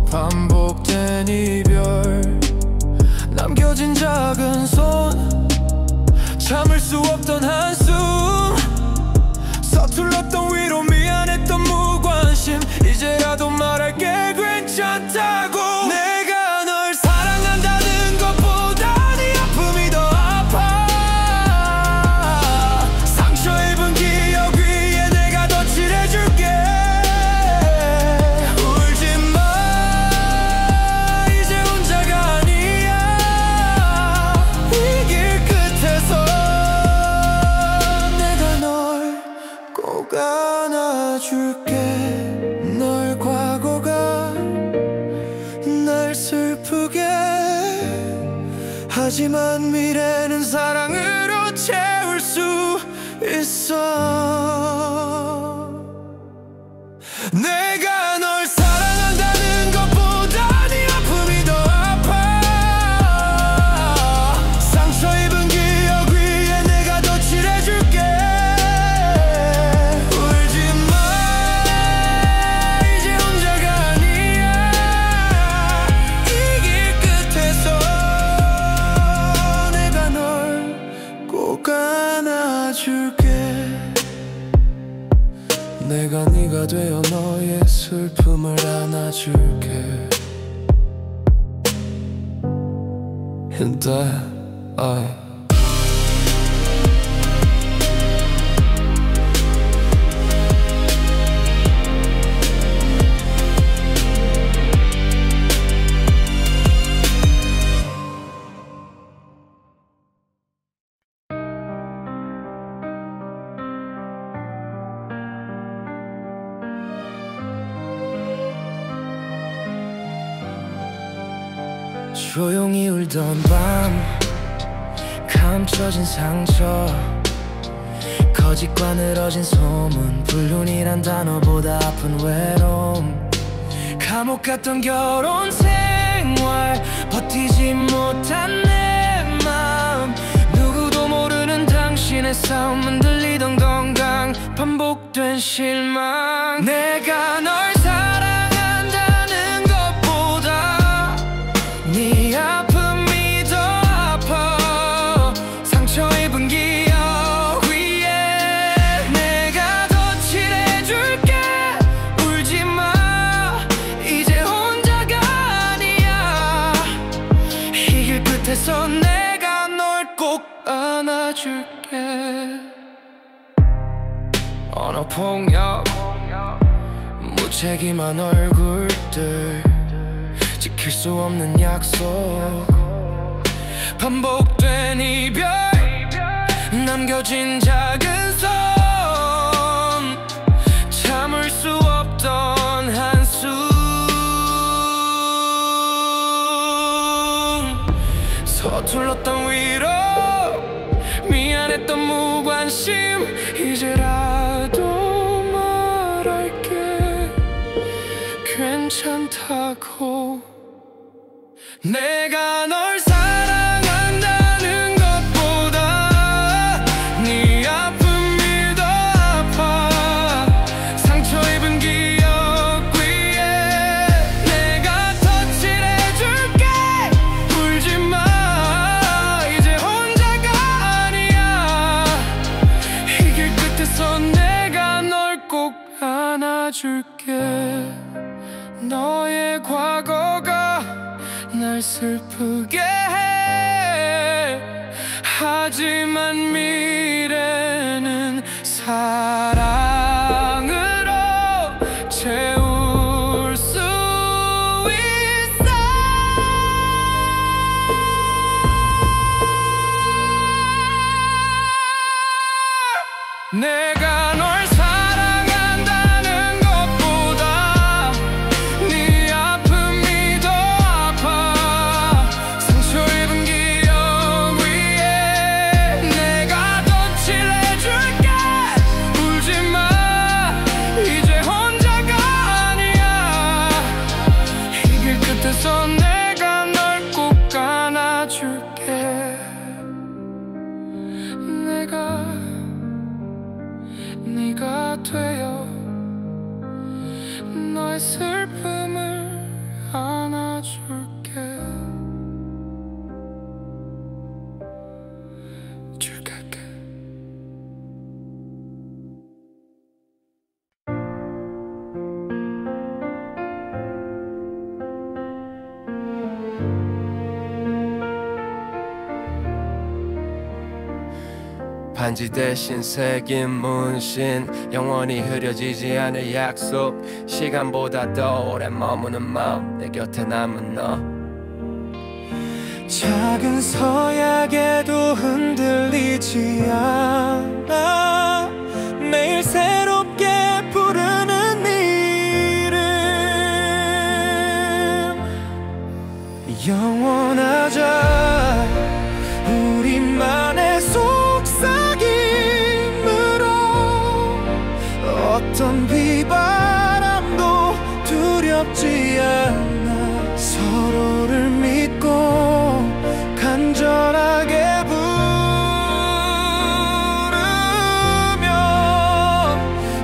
반복된 이별. 남겨진 작은 손, 참을 수 없던 한숨, 서툴렀던 위로, 미안했던 무관심. 이제라도 말할게, 괜찮다고. 내가 널 사랑한다는 것보다 네 아픔이 더 아파. 상처 입은 기억 위에 내가 더 칠해줄게. 울지 마, 이제 혼자가 아니야. 이 길 끝에서 내가 널 꼭 안아줄게. 널 과거가 날 슬프게 하지만 미래는 사랑으로 채울 수 있어. 내가 널 사랑한다는 것보다 네 아픔이 더 아파. 상처 입은 기억 위에 내가 더 칠해줄게. 울지 마, 이제 혼자가 아니야. 이 길 끝에서 내가 널 꼭 안아줄게. 내가 네가 되어 너의 슬픔을 안아줄게. And I 조용히 울던 밤, 감춰진 상처, 거짓과 늘어진 소문, 불륜이란 단어보다 아픈 외로움. 감옥 같던 결혼 생활, 버티지 못한 내 마음. 누구도 모르는 당신의 싸움, 흔들리던 건강, 반복된 실망. 내가 널 사랑한다는 것보다 네 아픔이 더 아파. 상처 입은 기억 위에 내가 더 칠해줄게. 울지 마, 이제 혼자가 아니야. 이 길 끝에서 내가 널 꼭 안아줄게. 언어폭력, 무책임한 얼굴들, 지킬 수 없는 약속, 반복된 이별. 남겨진 작은 손, 참을 수 없던 한숨, 서툴렀던 위로, 미안했던 무관심. 이제라도 말할게, 괜찮다고. 내가 널 사랑한다는 것보다 네 아픔이 더 아파. 상처 입은 기억 위에 내가 더 칠해줄게. 울지 마, 이제 혼자가 아니야. 이 길 끝에서 내가 널 꼭 안아줄게. 너의 과거가 날 날 슬프게 해. 하지만 미래는 사랑으로 채울 수 있어. 내가 널 사랑한다는 것보다 네 아픔이 더 아파. 상처 입은 기억 위에 내가 덧칠해줄게. 울지 마, 이제 혼자가 아니야. 이 길 끝에서 내가 널 꼭 안아줄게. 네가 되어 너의 슬픔을 안아줄게. 줄게. 반지 대신 새긴 문신, 영원히 흐려지지 않을 약속. 시간보다 더 오래 머무는 마음, 내 곁에 남은 너. 작은 서약에도 흔들리지 않아. 매일 새롭게 부르는 이름. 영원하자, 우리만의 속삭임으로. 어떤 비바람도 두렵지 않아. 서로를 믿고 간절하게 부르며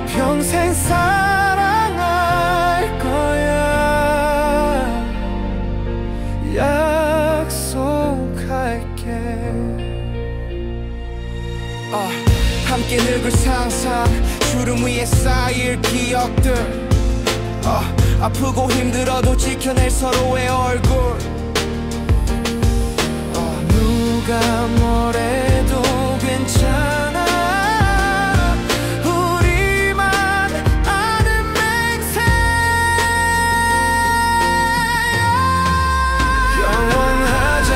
평생 사랑할 거야. 약속할게. 함께 늙을 상상, 주름 위에 쌓일 기억들. 아프고 힘들어도 지켜낼 서로의 얼굴. 누가 뭐래도 괜찮아. 우리만 아는 맹세. 영원하자,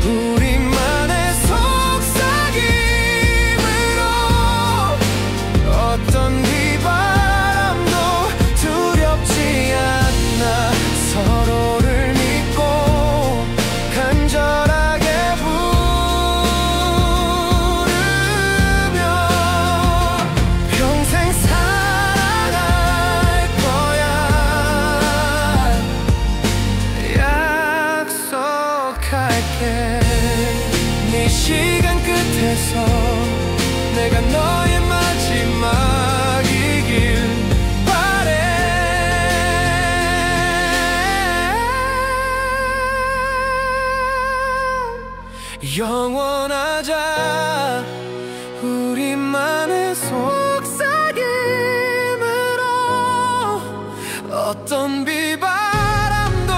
우리만의 속삭임으로. 어떤 비바람도 두렵지 않아. 서로를 믿고 간절하게 부르며 평생 사랑할 거야. 약속할게. 네 시간 끝에서 내가 너의 마지막이길 바래. 영원하자, 우리만의 속삭임으로. 어떤 비바람도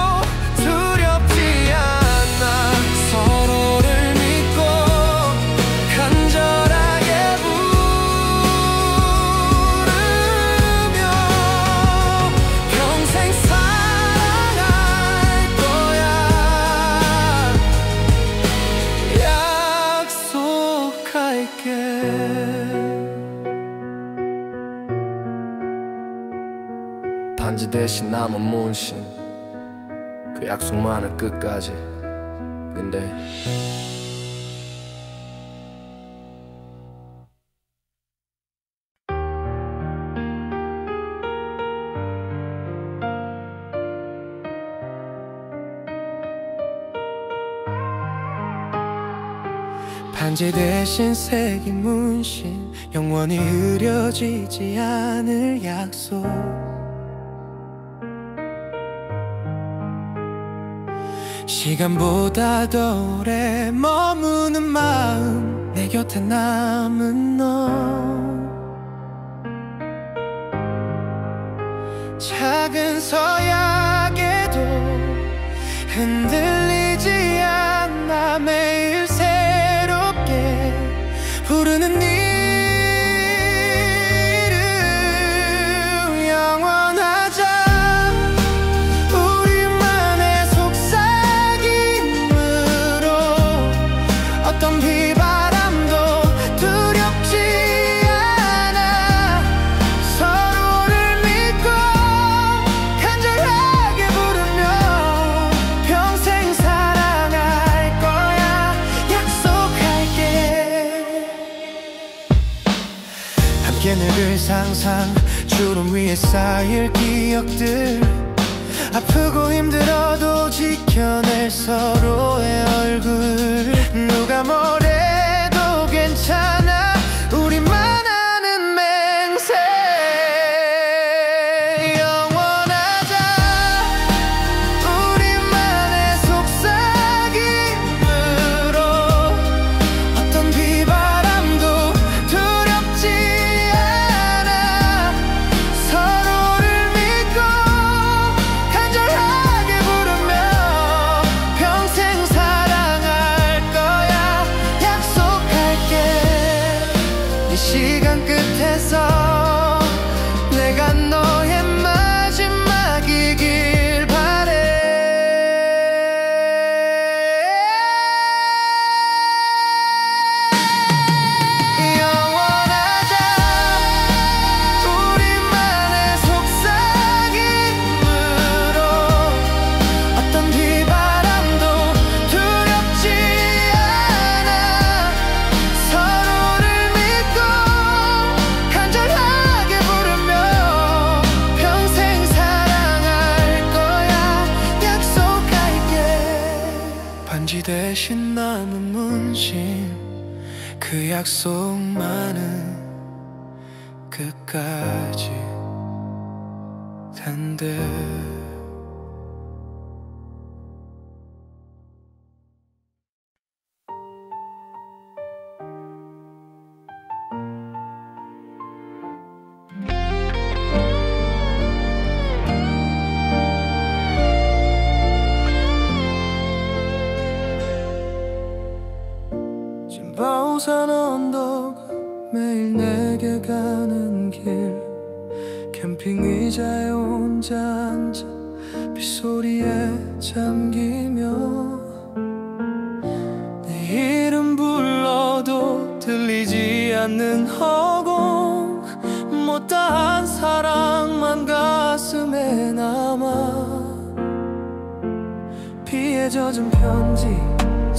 두렵지 않아. 서로를 믿고 간절하게 부르며 평생 사랑할 거야. 약속할게. 반지 대신 남은 문신, 그 약속만은 끝까지. 근데 반지 대신 새긴 문신, 영원히 흐려지지 않을 약속. 시간보다 더 오래 머무는 마음, 내 곁에 남은 너. 작은 서약에도 흔들리지 않아 매일 새롭게 부르는 네 이름 영원하자 우리만의 속삭임으로 어떤 비바람도 두렵지 않아 서로를 믿고 간절하게 부르며 평생 사랑할 거야 약속할게 함께 늙을 상상 주름 위에 쌓일 기억들 아프고 힘들어도 지켜낼 서로의 얼굴 누가 뭐래도 괜찮아 우리만 아는 맹세 영원하자 우리만의 속삭임으로 어떤 비바람도 두렵지 않아 서로를 믿고 간절하게 부르며 평생 사랑할 거야 약속할게 이 시간 끝에서 내가 너의 마지막이길 바래 영원하자 우리만의 속삭임으로 어떤 비바람도 두렵지 않아 서로를 믿고 간절하게 부르며 평생 사랑할 거야 약속할게 반지 대신 남은 문신 그 약속만은 끝까지 된대 찐바우산 언덕 매일 내게 가는 길 캠핑 의자에 혼자 앉아 빗소리에 잠기며 내 이름 불러도 들리지 않는 허공 못다한 사랑만 가슴에 남아 피에 젖은 편지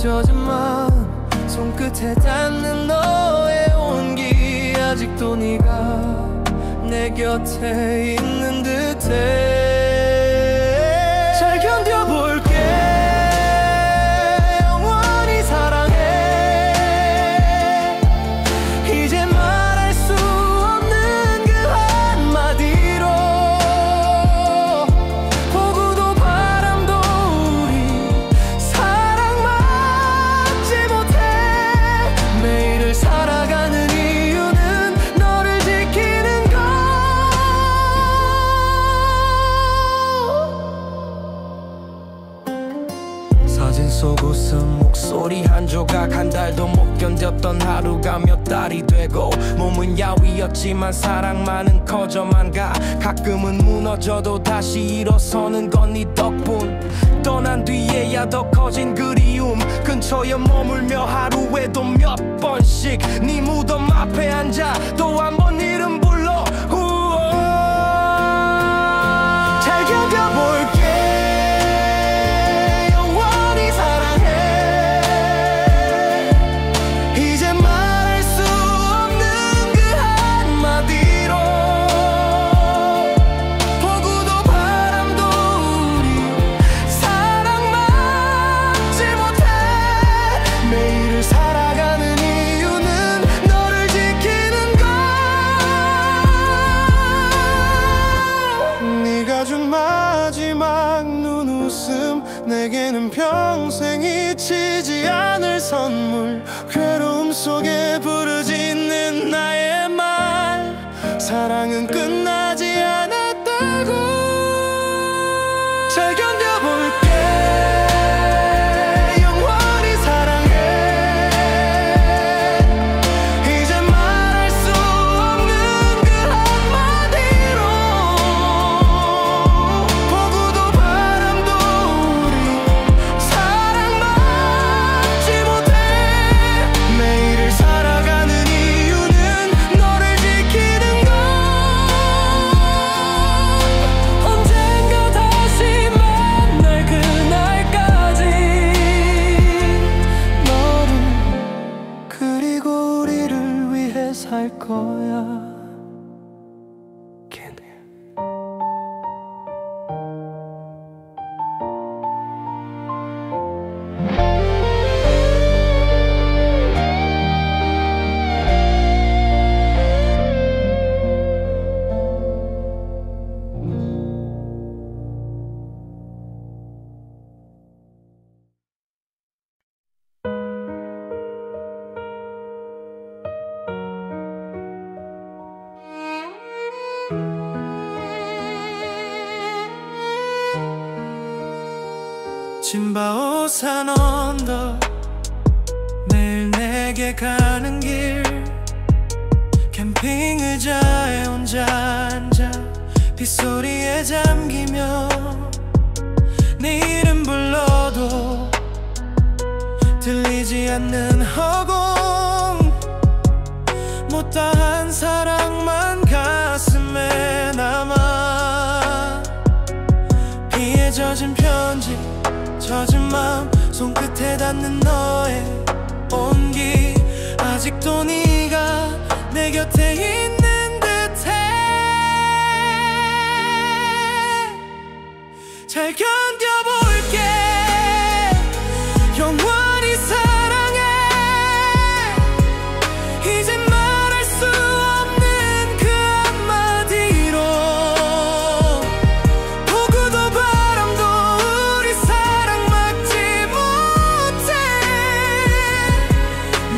젖은 마음 손끝에 닿는 너의 온기 아직도 네가 내 곁에 있는 듯해 잘 견뎌볼게 영원히 사랑해 이제 말할 수 없는 그 한마디로 폭우도 바람도 우리 사랑 막지 못해 매일을 살아가는 이유는 너를 지키는 것 사진 속 웃음 목소리 한 조각 한 달도 못 견뎠던 하루가 몇 달이 되고 몸은 야위였지만 사랑만은 커져만 가 가끔은 무너져도 다시 일어서는 건 네 덕분 떠난 뒤에야 더 커진 그리움 근처에 머물며 하루에도 몇 번씩 네 무덤 앞에 앉아 또 한 번 이름 불러 우어 잘 견뎌볼게 영원히 사랑해 이제 말할 수 없는 그 한마디로 폭우도 바람도 우리 사랑 막지 못해 매일을 살아가는 이유는 너를 지키는 것 네가 준 마지막 눈웃음 내게는 평생 잊히지 않을 선물 괴로움 속에 부르짖는 나의 말 사랑은 끝나지 않았다고 잘 견뎌볼게 Can't hear. 진바오산 언덕 매일 내게 가는 길 캠핑 의자에 혼자 앉아 빗소리에 잠기며 네 이름 불러도 들리지 않는 허공 못다한 사랑만 가슴에 남아 비에 젖은 편지 젖은 마음 손끝에 닿는 너의 온기 아직도 네가 내 곁에 있는 듯해 잘 견뎌볼게 영원히 사랑해 이젠 말할 수 없는 그 한마디로 폭우도 바람도 우리 사랑 막지 못해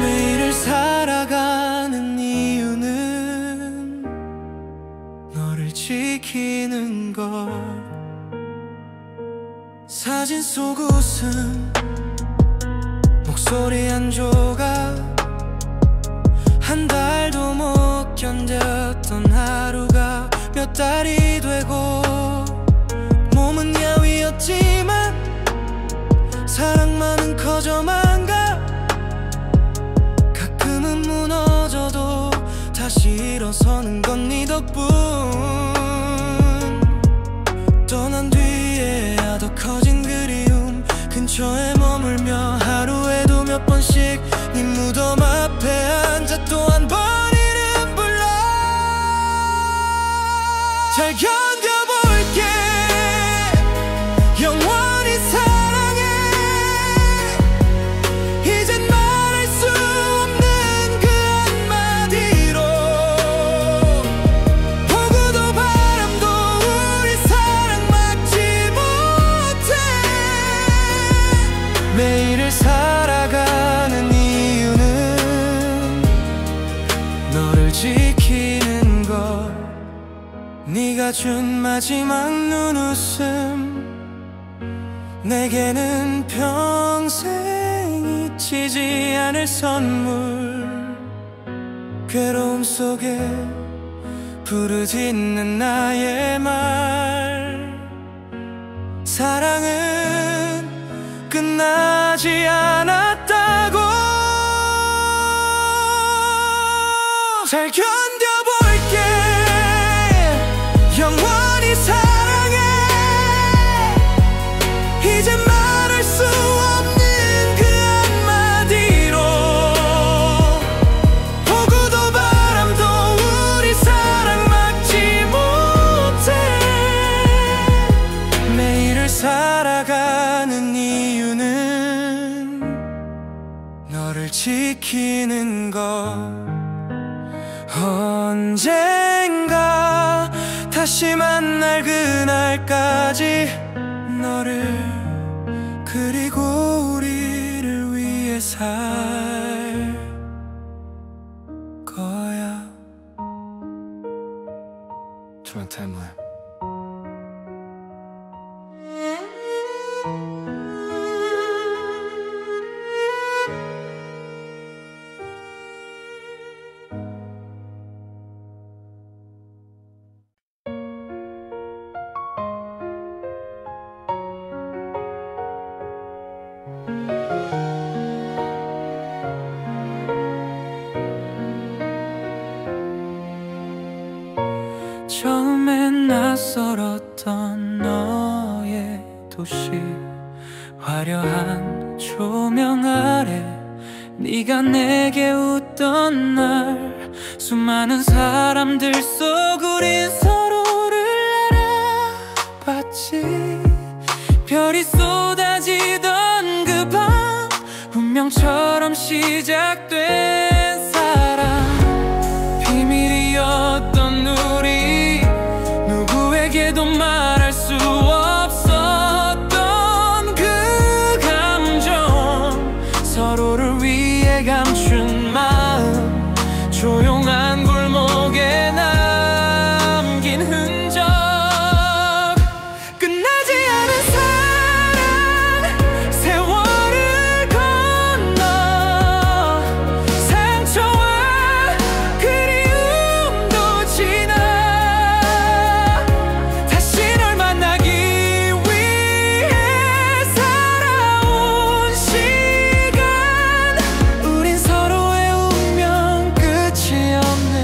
매일을 살아가는 이유는 너를 지키는 것 사진 속 웃음 목소리 한 조각 한 달도 못 견뎠던 하루가 몇 달이 되고 몸은 야위였지만 사랑만은 커져만 가 가끔은 무너져도 다시 일어서는 건 네 덕분 떠난 뒤에야 더 커진 그리움 근처에 머물며 하루에도 몇 번씩 네 무덤 앞에 앉아 또 한 번 이름 불러 잘 견뎌볼게 영원히 사랑해 이젠 말할 수 없는 그 한마디로 폭우도 바람도 우리 사랑 막지 못해 매일을 살아가는 이유는 너를 지키는 것 네가 준 마지막 눈웃음 내게는 평생 잊히지 않을 선물 괴로움 속에 부르짖는 나의 말 사랑은 끝나지 않았다고 잘 견뎌볼게 영원히 사랑해 이제 말할 수 없는 그 한마디로 폭우도 바람도 우리 사랑 막지 못해 매일을 살아가는 이유는 너를 지키는 것 언젠가 다시 만날 그날까지 너를 그리고 우리를 위해 살 거야 Try timeline. 처음엔 낯설었던 너의 도시 화려한 조명 아래 네가 내게 웃던 날 수많은 사람들 속 우린 서로를 알아봤지. 별이 쏟아지던 그 밤 운명처럼 시작된 사랑. 비밀이었던 우리 누구에게도 말할 수 없었던 그 감정. 서로를 위해 감춘 마음 조용한 골목에 남긴 흔적. 끝나지 않은 사랑 세월을 건너 상처와 그리움도 지나 다시 널 만나기 위해 살아온 시간. 우린 서로의 운명 끝이 없는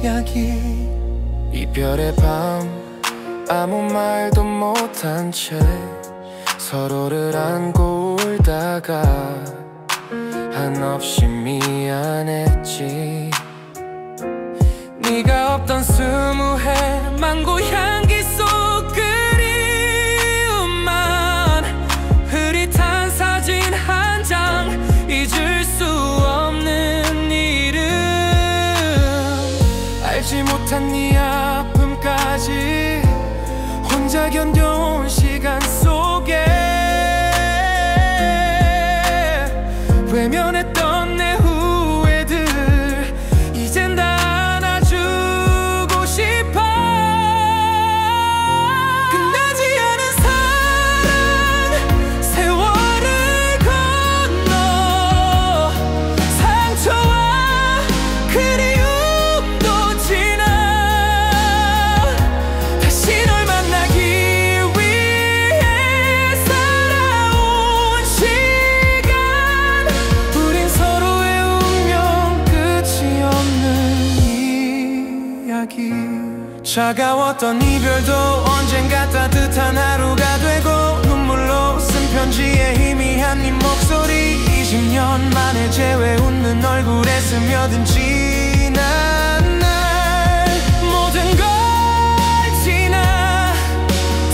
이야기. 이별의 밤 아무 말도 못한 채 서로를 안고 울다가 한없이 미안했지. 네가 없던 20해 망고 향기 속 그리움만 흐릿한 사진 한 장 잊을 수 없는 이름. 알지 못한 네 아픔까지 혼자 견뎌온 시간 속에 외면했던 내 후회들 이젠 다 안아주고 싶어. 끝나지 않은 사랑 세월을 건너 상처와 그리움도 지나 다시 널 만나기 위해 살아온 시간. 우린 서로의 운명 끝이 없는 이야기. 차가웠던 이별도 언젠가 따뜻한 하루가 되고 눈물로 쓴 편지에 희미한 네 목소리 20년 만에 재회 웃는 얼굴에 스며든 지난 날 모든 걸 지나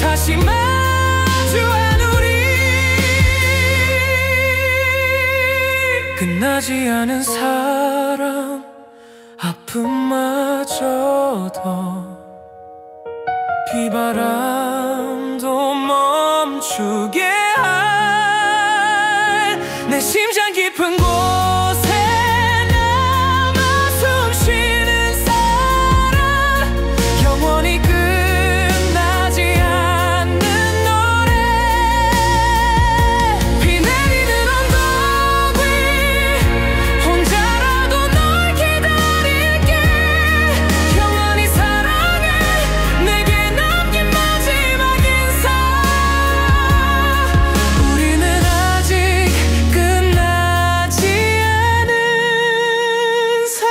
다시 마주한 우리. 끝나지 않은 사랑 아픔마저도 비바람도 멈추게 할 내 심장 깊은 곳에 남아 숨쉬는 사랑. 영원히 끝나지 않는 노래. 비 내리는 언덕 위 혼자라도 널 기다릴게. 영원히 사랑해 내게 남긴 마지막 인사. 우리는 아직 끝나지 않은 사랑.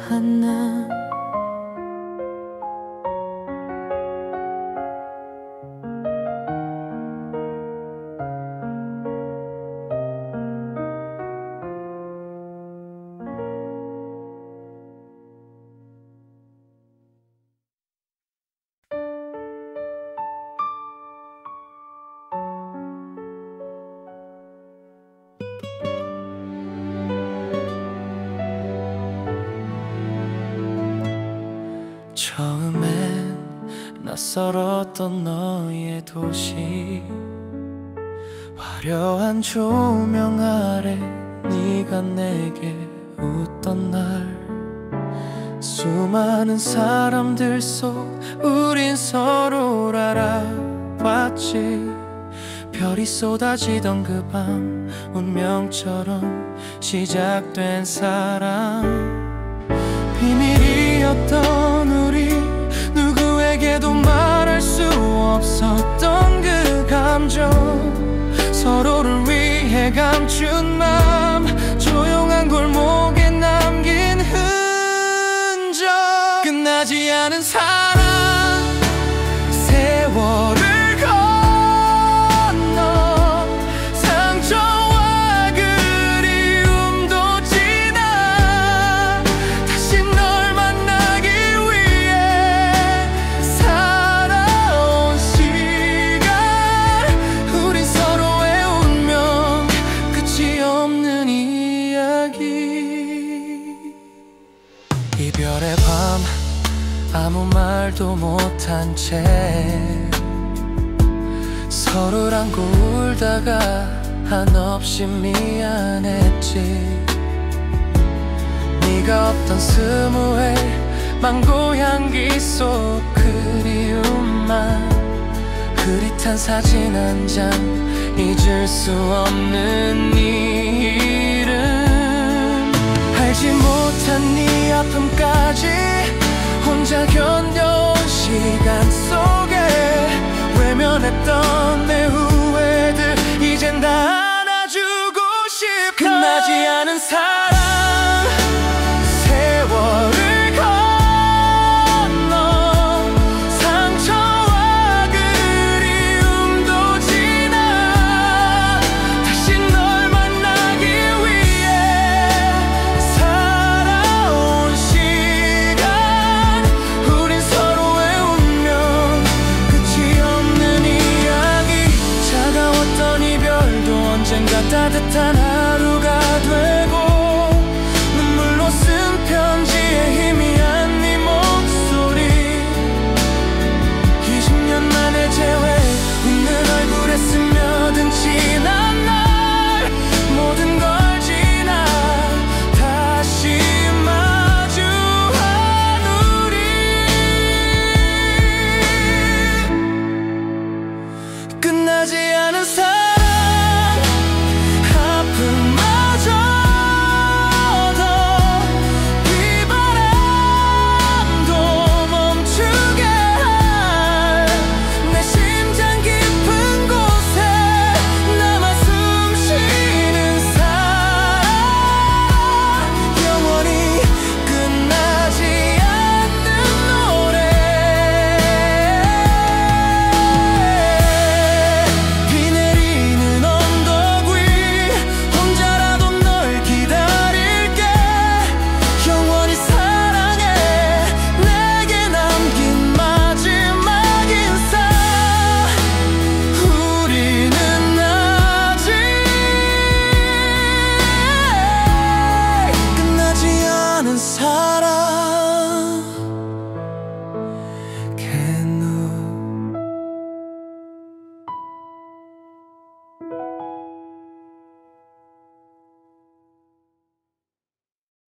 김하나. 처음엔 낯설었던 너의 도시. 화려한 조명 아래 네가 내게 웃던 날. 수많은 사람들 속 우린 서로를 알아봤지. 별이 쏟아지던 그 밤 운명처럼 시작된 사랑. 비밀이었던 우리 누구에게도 말할 수 없었던 그 감정. 서로를 위해 감춘 맘 조용한 골목에 남긴 흔적. 끝나지 않은 사랑 세월을 못한 채 서로를 안고 울다가 한없이 미안했지. 네가 없던 스무에 망고향기 속 그리움만 흐릿한 사진 한 장 잊을 수 없는 네 이름. 알지 못한 네 아픔까지 혼자 견뎌온 시간 속에 외면했던 내 후회들 이젠 다 안아주고 싶어. 끝나지 않은 사랑 세월을 건너 상처와 그리움도 지나 다시 널 만나기 위해 살아온 시간. 우린 서로의 운명 끝이 없는 이야기. 차가웠던 이별도 언젠가 따뜻한 하루가 되고 눈물로 쓴 편지에 희미한 네 목소리 20년 만에 재회 웃는 얼굴에 스며든 지난 날 모든 걸 지나 다시 마주한 우리. 끝나지 않은